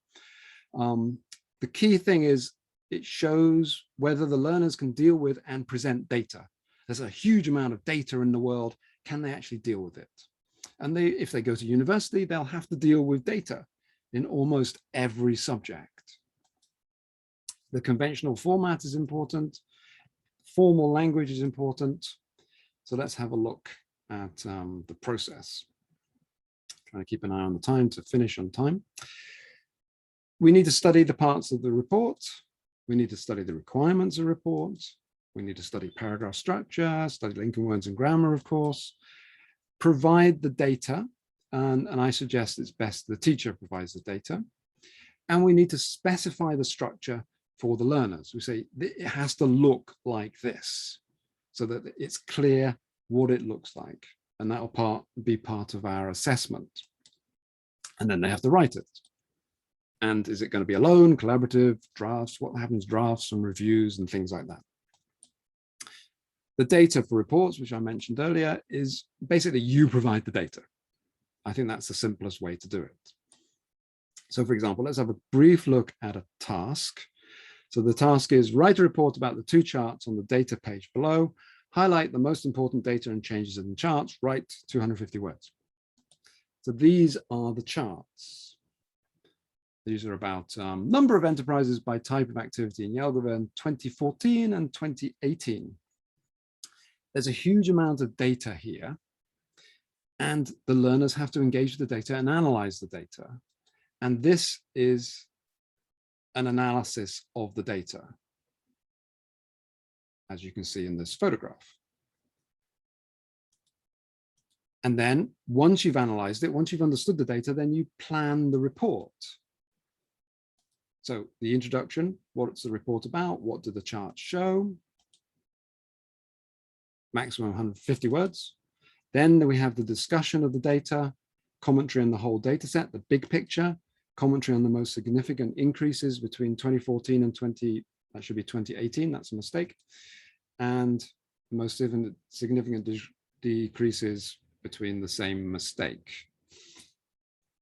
The key thing is it shows whether the learners can deal with and present data. There's a huge amount of data in the world. Can they actually deal with it? And if they go to university, they'll have to deal with data in almost every subject. The conventional format is important. Formal language is important. So let's have a look at the process. Trying to keep an eye on the time to finish on time. We need to study the parts of the report. We need to study the requirements of reports. We need to study paragraph structure, study linking words and grammar, of course. Provide the data, and I suggest it's best the teacher provides the data. And we need to specify the structure for the learners. We say it has to look like this so that it's clear what it looks like. And that will be part of our assessment. And then they have to write it. And is it going to be alone, collaborative, drafts? What happens, drafts and reviews and things like that. The data for reports, which I mentioned earlier, is basically you provide the data. I think that's the simplest way to do it. So for example, let's have a brief look at a task. So the task is write a report about the 2 charts on the data page below, highlight the most important data and changes in the charts, write 250 words. So these are the charts. These are about number of enterprises by type of activity in Jelgava 2014 and 2018. There's a huge amount of data here, and the learners have to engage with the data and analyze the data. And this is an analysis of the data, as you can see in this photograph. And then once you've analyzed it, once you've understood the data, then you plan the report. So the introduction, what's the report about? What do the charts show? Maximum 150 words. Then we have the discussion of the data, commentary on the whole data set, the big picture, commentary on the most significant increases between 2014 and 2018, that's a mistake, and the most significant decreases between the same mistake.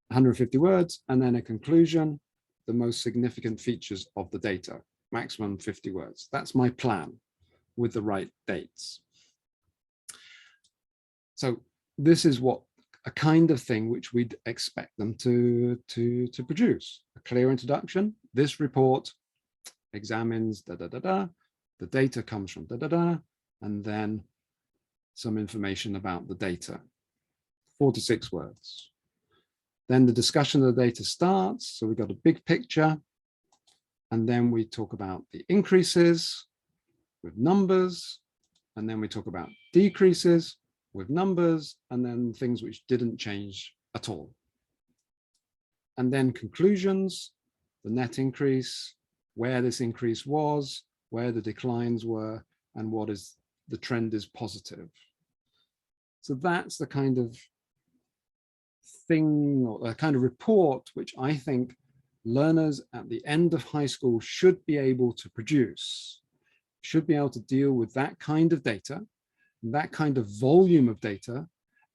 150 words, and then a conclusion, the most significant features of the data, maximum 50 words. That's my plan with the right dates. So this is what a kind of thing which we'd expect them to produce. A clear introduction. This report examines the data comes from and then some information about the data. 4 to 6 words. Then the discussion of the data starts. So we've got a big picture, and then we talk about the increases with numbers, and then we talk about decreases with numbers, and then things which didn't change at all. And then conclusions, the net increase, where this increase was, where the declines were, and what is the trend is positive. So that's the kind of thing, or a kind of report, which I think learners at the end of high school should be able to produce, should be able to deal with that kind of data, that kind of volume of data,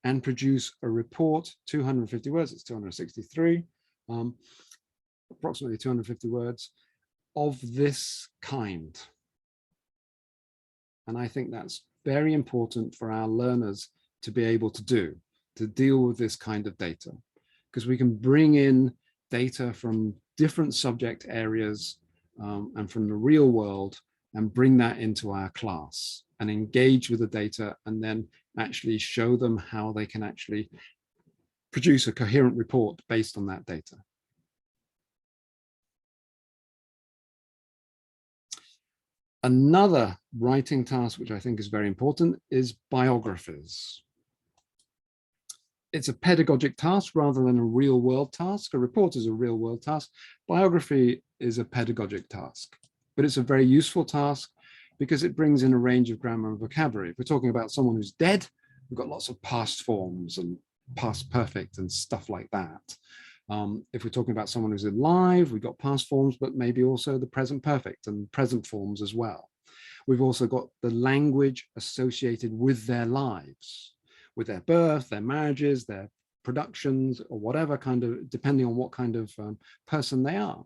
and produce a report, 250 words, it's 263, approximately 250 words of this kind. And I think that's very important for our learners to be able to do, to deal with this kind of data, because we can bring in data from different subject areas and from the real world and bring that into our class and engage with the data, and then actually show them how they can actually produce a coherent report based on that data. Another writing task, which I think is very important, is biographies. It's a pedagogic task rather than a real world task. A report is a real world task. Biography is a pedagogic task, but it's a very useful task because it brings in a range of grammar and vocabulary. If we're talking about someone who's dead, we've got lots of past forms and past perfect and stuff like that. If we're talking about someone who's alive, we've got past forms, but maybe also the present perfect and present forms as well. We've also got the language associated with their lives, with their birth, their marriages, their productions, or whatever kind of, depending on what kind of person they are.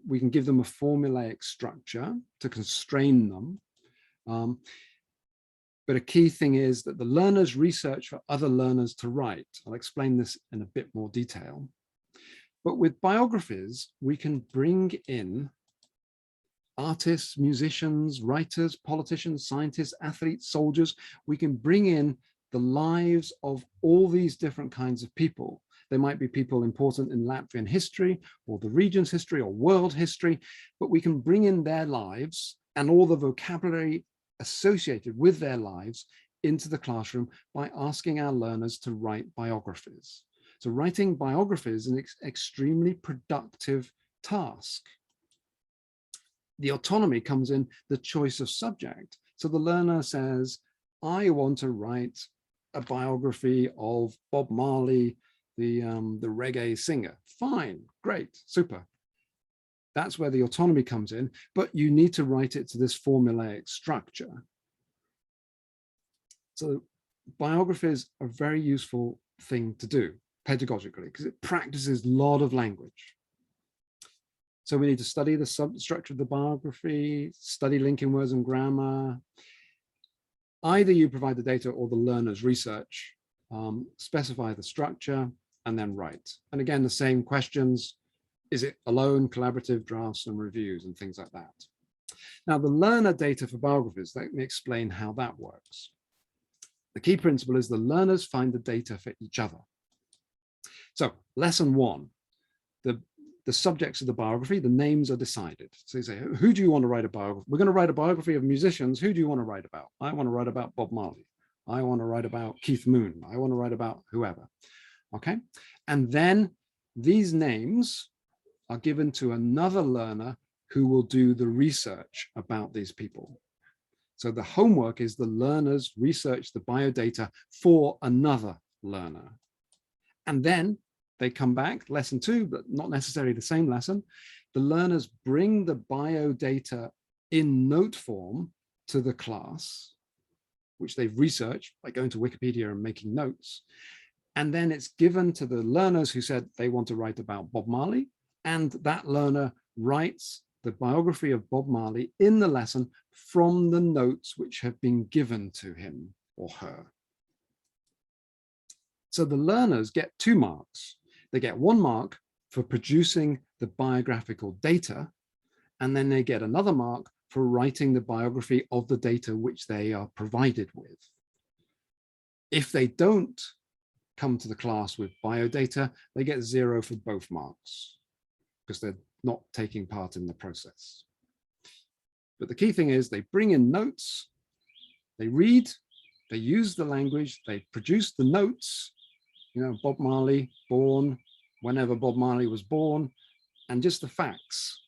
we can give them a formulaic structure to constrain them. But a key thing is that the learners research for other learners to write. I'll explain this in a bit more detail. But with biographies, we can bring in artists, musicians, writers, politicians, scientists, athletes, soldiers. We can bring in the lives of all these different kinds of people. There might be people important in Latvian history or the region's history or world history, but we can bring in their lives and all the vocabulary associated with their lives into the classroom by asking our learners to write biographies. So writing biographies is an extremely productive task. The autonomy comes in the choice of subject. So the learner says, I want to write a biography of Bob Marley, the reggae singer. Fine, great, super. That's where the autonomy comes in, but you need to write it to this formulaic structure. So biographies are a very useful thing to do pedagogically because it practices a lot of language. So we need to study the substructure of the biography, study linking words and grammar. Either you provide the data or the learner's research, specify the structure, and then write. And again, the same questions. Is it alone, collaborative, drafts, and reviews, and things like that? Now, the learner data for biographies, let me explain how that works. The key principle is the learners find the data for each other. So lesson one, the subjects of the biography, the names are decided. So you say, who do you want to write a biography? We're going to write a biography of musicians. Who do you want to write about? I want to write about Bob Marley. I want to write about Keith Moon. I want to write about whoever. Okay. And then these names are given to another learner who will do the research about these people. So the homework is the learners research the biodata for another learner. And then they come back, lesson two, but not necessarily the same lesson. The learners bring the biodata in note form to the class, which they've researched by going to Wikipedia and making notes. And then it's given to the learners who said they want to write about Bob Marley. And that learner writes the biography of Bob Marley in the lesson from the notes which have been given to him or her. So the learners get 2 marks. They get 1 mark for producing the biographical data, and then they get another mark for writing the biography of the data which they are provided with. If they don't come to the class with biodata, they get 0 for both marks because they're not taking part in the process. But the key thing is they bring in notes, they read, they use the language, they produce the notes, you know, Bob Marley, born, whenever Bob Marley was born, and just the facts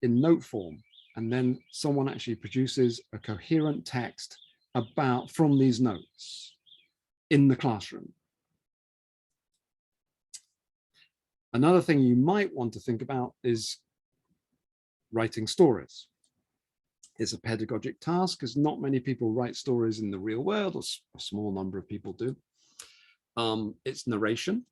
in note form. And then someone actually produces a coherent text about from these notes in the classroom. Another thing you might want to think about is writing stories. It's a pedagogic task because not many people write stories in the real world, or a small number of people do. It's narration.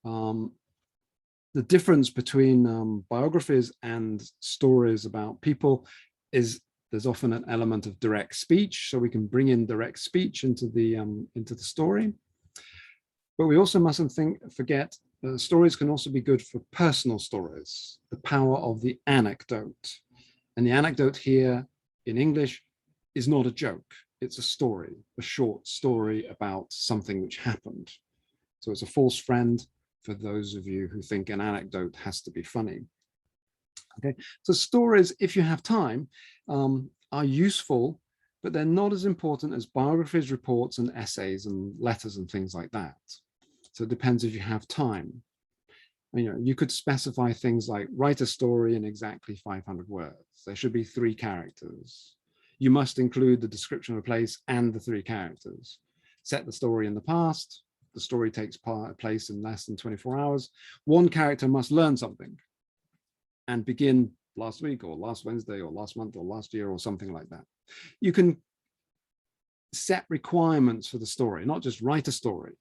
The difference between biographies and stories about people is there's often an element of direct speech, so we can bring in direct speech into the story. But we also mustn't forget stories can also be good for personal stories, the power of the anecdote. And the anecdote here in English is not a joke, it's a story, a short story about something which happened. So it's a false friend for those of you who think an anecdote has to be funny. Okay, so stories, if you have time, are useful, but they're not as important as biographies, reports, and essays and letters and things like that. So it depends if you have time. You know, you could specify things like write a story in exactly 500 words. There should be 3 characters. You must include the description of a place and the 3 characters. Set the story in the past. The story takes place in less than 24 hours. 1 character must learn something and begin last week or last Wednesday or last month or last year or something like that. You can set requirements for the story, not just write a story,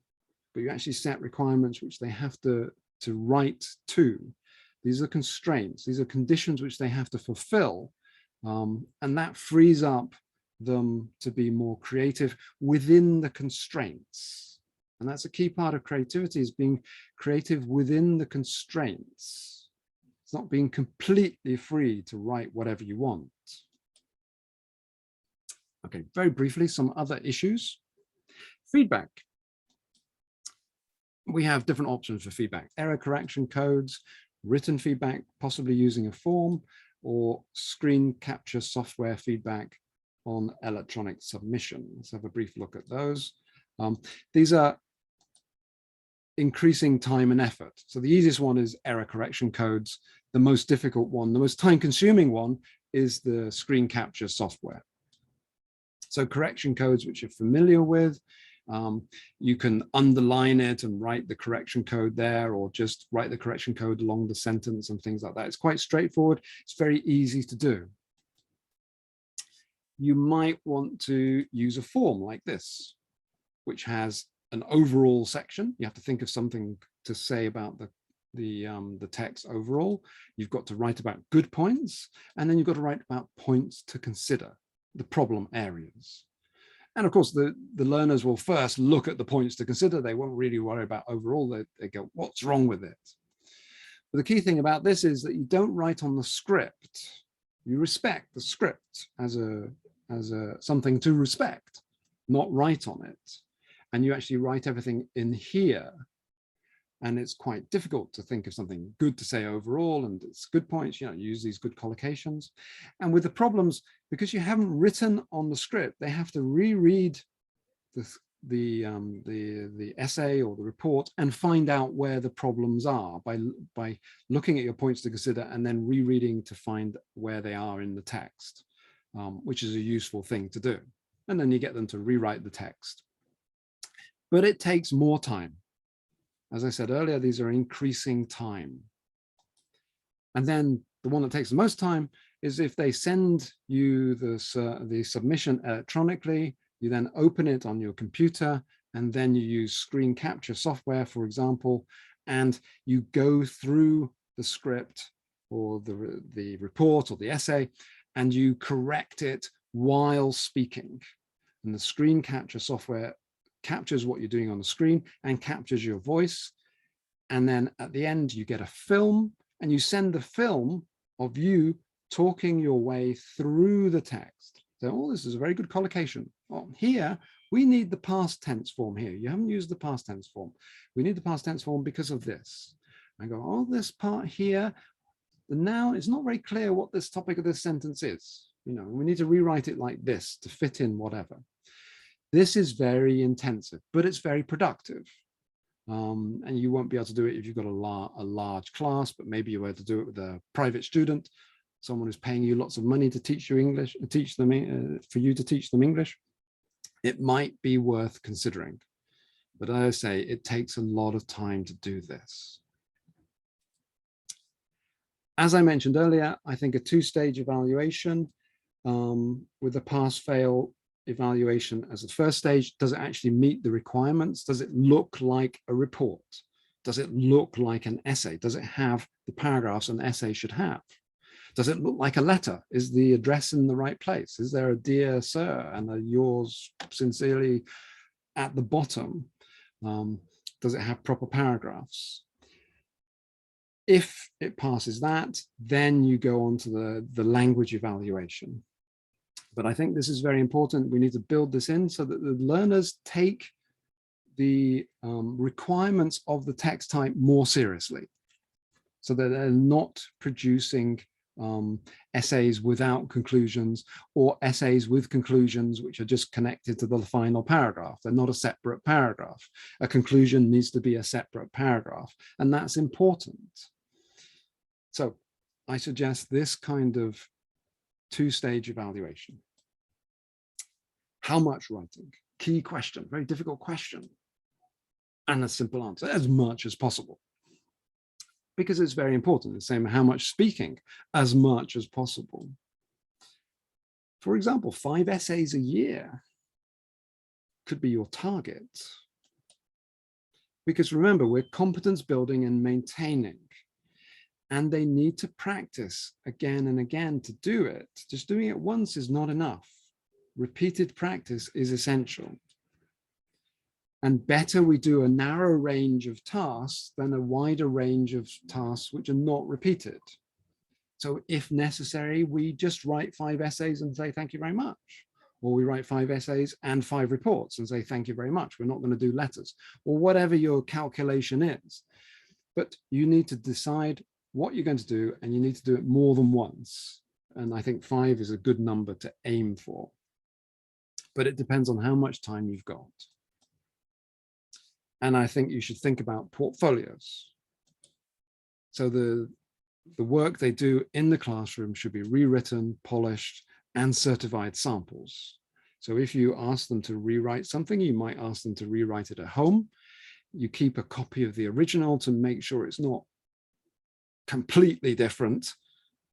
but you actually set requirements which they have to write to. These are constraints. These are conditions which they have to fulfill. And that frees up them to be more creative within the constraints. And that's a key part of creativity, is being creative within the constraints. It's not being completely free to write whatever you want. Okay, very briefly, some other issues. Feedback. We have different options for feedback: error correction codes, written feedback, possibly using a form, or screen capture software feedback on electronic submission. Let's have a brief look at those. These are increasing time and effort. So the easiest one is error correction codes. The most difficult one, the most time-consuming one, is the screen capture software. So correction codes, which you're familiar with, you can underline it and write the correction code there, or just write the correction code along the sentence and things like that. It's quite straightforward. It's very easy to do. You might want to use a form like this, which has an overall section. You have to think of something to say about the text overall. You've got to write about good points, and then you've got to write about points to consider, the problem areas. And of course, the learners will first look at the points to consider. They won't really worry about overall. They go, what's wrong with it? But the key thing about this is that you don't write on the script. You respect the script as something to respect, not write on it. And you actually write everything in here. And it's quite difficult to think of something good to say overall, and it's good points, use these good collocations. And with the problems, because you haven't written on the script, they have to reread the essay or the report and find out where the problems are by looking at your points to consider and then rereading to find where they are in the text, which is a useful thing to do. And then you get them to rewrite the text. But it takes more time. As I said earlier, these are increasing time. And then the one that takes the most time is if they send you the submission electronically, you then open it on your computer, and then you use screen capture software, for example, and you go through the script or the report or the essay, and you correct it while speaking. And the screen capture software captures what you're doing on the screen and captures your voice. And then at the end, you get a film, and you send the film of you talking your way through the text. So, oh, this is a very good collocation. Oh, here, we need the past tense form here. You haven't used the past tense form. We need the past tense form because of this. I go, oh, this part here, the noun, it's not very clear what this topic of this sentence is. We need to rewrite it like this to fit in whatever. This is very intensive, but it's very productive. And you won't be able to do it if you've got a large class, but maybe you're able to do it with a private student, someone who's paying you lots of money to teach you English, for you to teach them English. It might be worth considering. But as I say, it takes a lot of time to do this. As I mentioned earlier, I think a two-stage evaluation with a pass-fail evaluation as the first stage. Does it actually meet the requirements? Does it look like a report? Does it look like an essay? Does it have the paragraphs an essay should have? Does it look like a letter? Is the address in the right place? Is there a dear sir and a yours sincerely at the bottom? Does it have proper paragraphs? If it passes that, then you go on to the language evaluation. But I think this is very important. We need to build this in so that the learners take the requirements of the text type more seriously, so that they're not producing essays without conclusions, or essays with conclusions which are just connected to the final paragraph. They're not a separate paragraph. A conclusion needs to be a separate paragraph, and that's important. So I suggest this kind of two-stage evaluation. How much writing? Key question, very difficult question. And a simple answer: as much as possible. Because it's very important. The same, how much speaking? As much as possible. For example, 5 essays a year could be your target. Because remember, we're competence building and maintaining. and they need to practice again and again to do it. Just doing it once is not enough. Repeated practice is essential. And better we do a narrow range of tasks than a wider range of tasks which are not repeated. So if necessary, we just write 5 essays and say, thank you very much. Or we write 5 essays and 5 reports and say, thank you very much. We're not going to do letters, or whatever your calculation is. But you need to decide what you're going to do, and you need to do it more than once. And I think 5 is a good number to aim for. But it depends on how much time you've got. And I think you should think about portfolios. So the work they do in the classroom should be rewritten, polished, and certified samples. So if you ask them to rewrite something, you might ask them to rewrite it at home. You keep a copy of the original to make sure it's not completely different,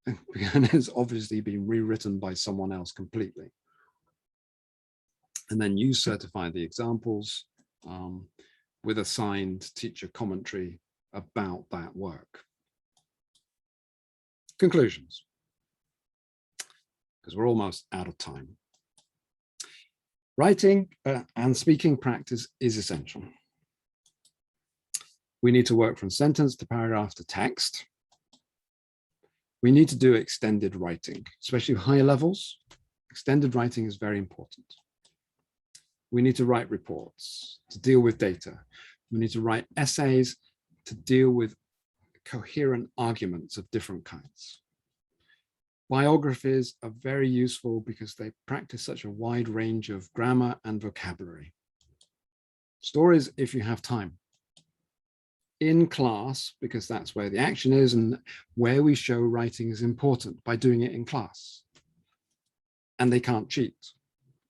and it's obviously been rewritten by someone else completely. And then you certify the examples with a signed teacher commentary about that work. Conclusions, because we're almost out of time. Writing and speaking practice is essential. We need to work from sentence to paragraph to text. We need to do extended writing, especially higher levels. Extended writing is very important. We need to write reports to deal with data. We need to write essays to deal with coherent arguments of different kinds. Biographies are very useful because they practice such a wide range of grammar and vocabulary. Stories, if you have time. In class, because that's where the action is, and where we show writing is important by doing it in class. And they can't cheat.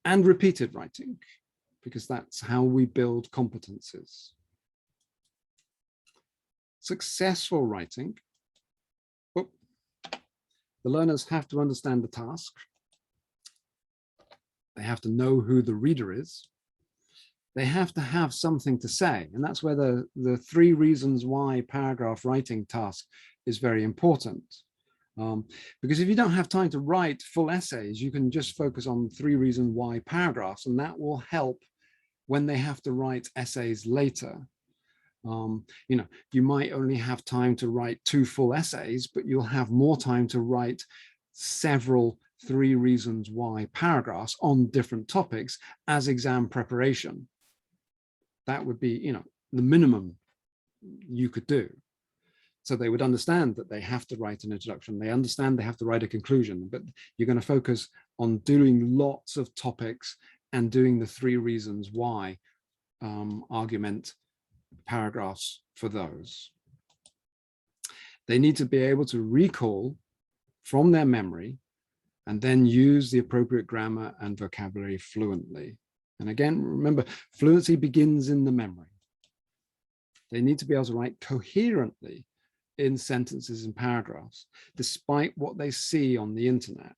And repeated writing, because that's how we build competences. Successful writing. The learners have to understand the task. They have to know who the reader is. They have to have something to say. And that's where the 3 reasons why paragraph writing task is very important. Because if you don't have time to write full essays, you can just focus on 3 reasons why paragraphs, and that will help when they have to write essays later. You know, you might only have time to write 2 full essays, but you'll have more time to write several 3 reasons why paragraphs on different topics as exam preparation. That would be, you know, the minimum you could do. So they would understand that they have to write an introduction. They understand they have to write a conclusion, but you're going to focus on doing lots of topics and doing the 3 reasons why argument paragraphs for those. They need to be able to recall from their memory and then use the appropriate grammar and vocabulary fluently. And again, remember, fluency begins in the memory. They need to be able to write coherently in sentences and paragraphs, despite what they see on the internet,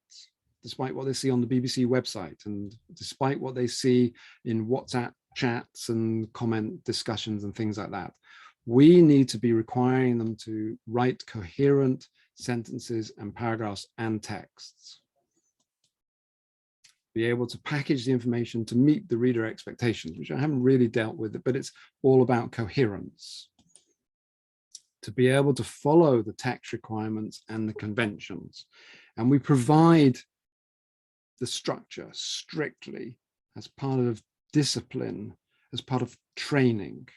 despite what they see on the BBC website, and despite what they see in WhatsApp chats and comment discussions and things like that. We need to be requiring them to write coherent sentences and paragraphs and texts. Be able to package the information to meet the reader expectations, which I haven't really dealt with, but it's all about coherence. To be able to follow the text requirements and the conventions. And we provide the structure strictly as part of discipline, as part of training.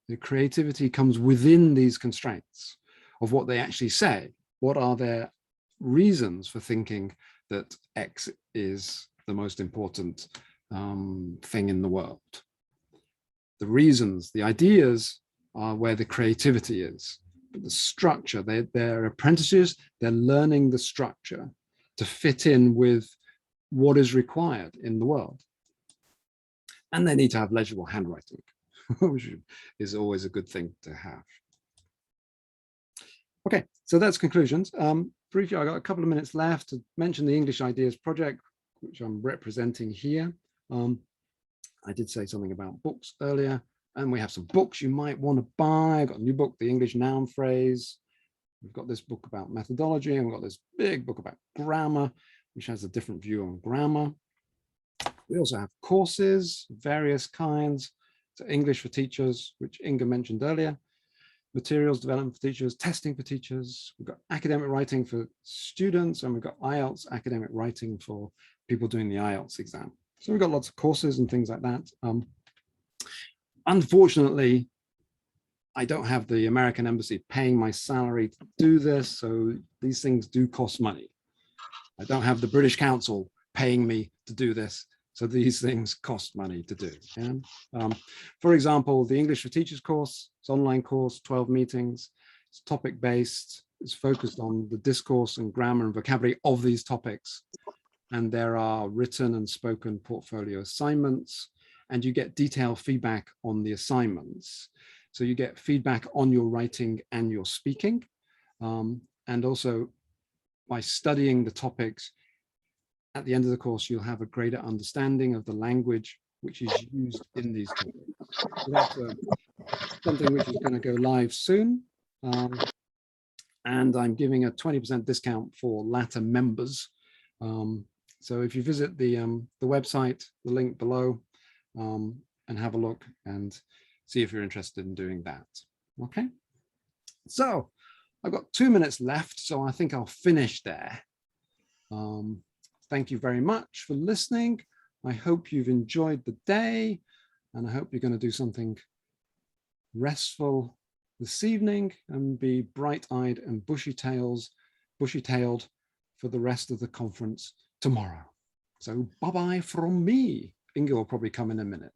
The creativity comes within these constraints of what they actually say. What are their reasons for thinking that X is the most important thing in the world? The reasons, the ideas are where the creativity is. But the structure, they're apprentices, they're learning the structure to fit in with what is required in the world. And they need to have legible handwriting, which is always a good thing to have. Okay, so that's conclusions. Briefly, I got a couple of minutes left to mention the English Ideas Project, which I'm representing here. I did say something about books earlier, and we have some books you might want to buy. I got a new book, The English Noun Phrase, We've got this book about methodology, and we've got this big book about grammar, which has a different view on grammar. We also have courses, various kinds. So English for teachers, which Inga mentioned earlier, materials development for teachers, testing for teachers. We've got academic writing for students, and we've got IELTS academic writing for people doing the IELTS exam. So we've got lots of courses and things like that. Unfortunately, I don't have the American Embassy paying my salary to do this, so these things do cost money. I don't have the British Council paying me to do this, so these things cost money to do. Yeah? For example, the English for Teachers course, it's an online course, 12 meetings, it's topic-based, it's focused on the discourse and grammar and vocabulary of these topics, and there are written and spoken portfolio assignments, and you get detailed feedback on the assignments. So you get feedback on your writing and your speaking, and also by studying the topics, at the end of the course, you'll have a greater understanding of the language which is used in these topics. So that's something which is going to go live soon. And I'm giving a 20% discount for LATA members. So if you visit the website, the link below, and have a look and see if you're interested in doing that. Okay. So I've got 2 minutes left, so I think I'll finish there. Thank you very much for listening. I hope you've enjoyed the day, and I hope you're going to do something restful this evening and be bright-eyed and bushy-tailed for the rest of the conference tomorrow. So bye-bye from me. Inga will probably come in a minute.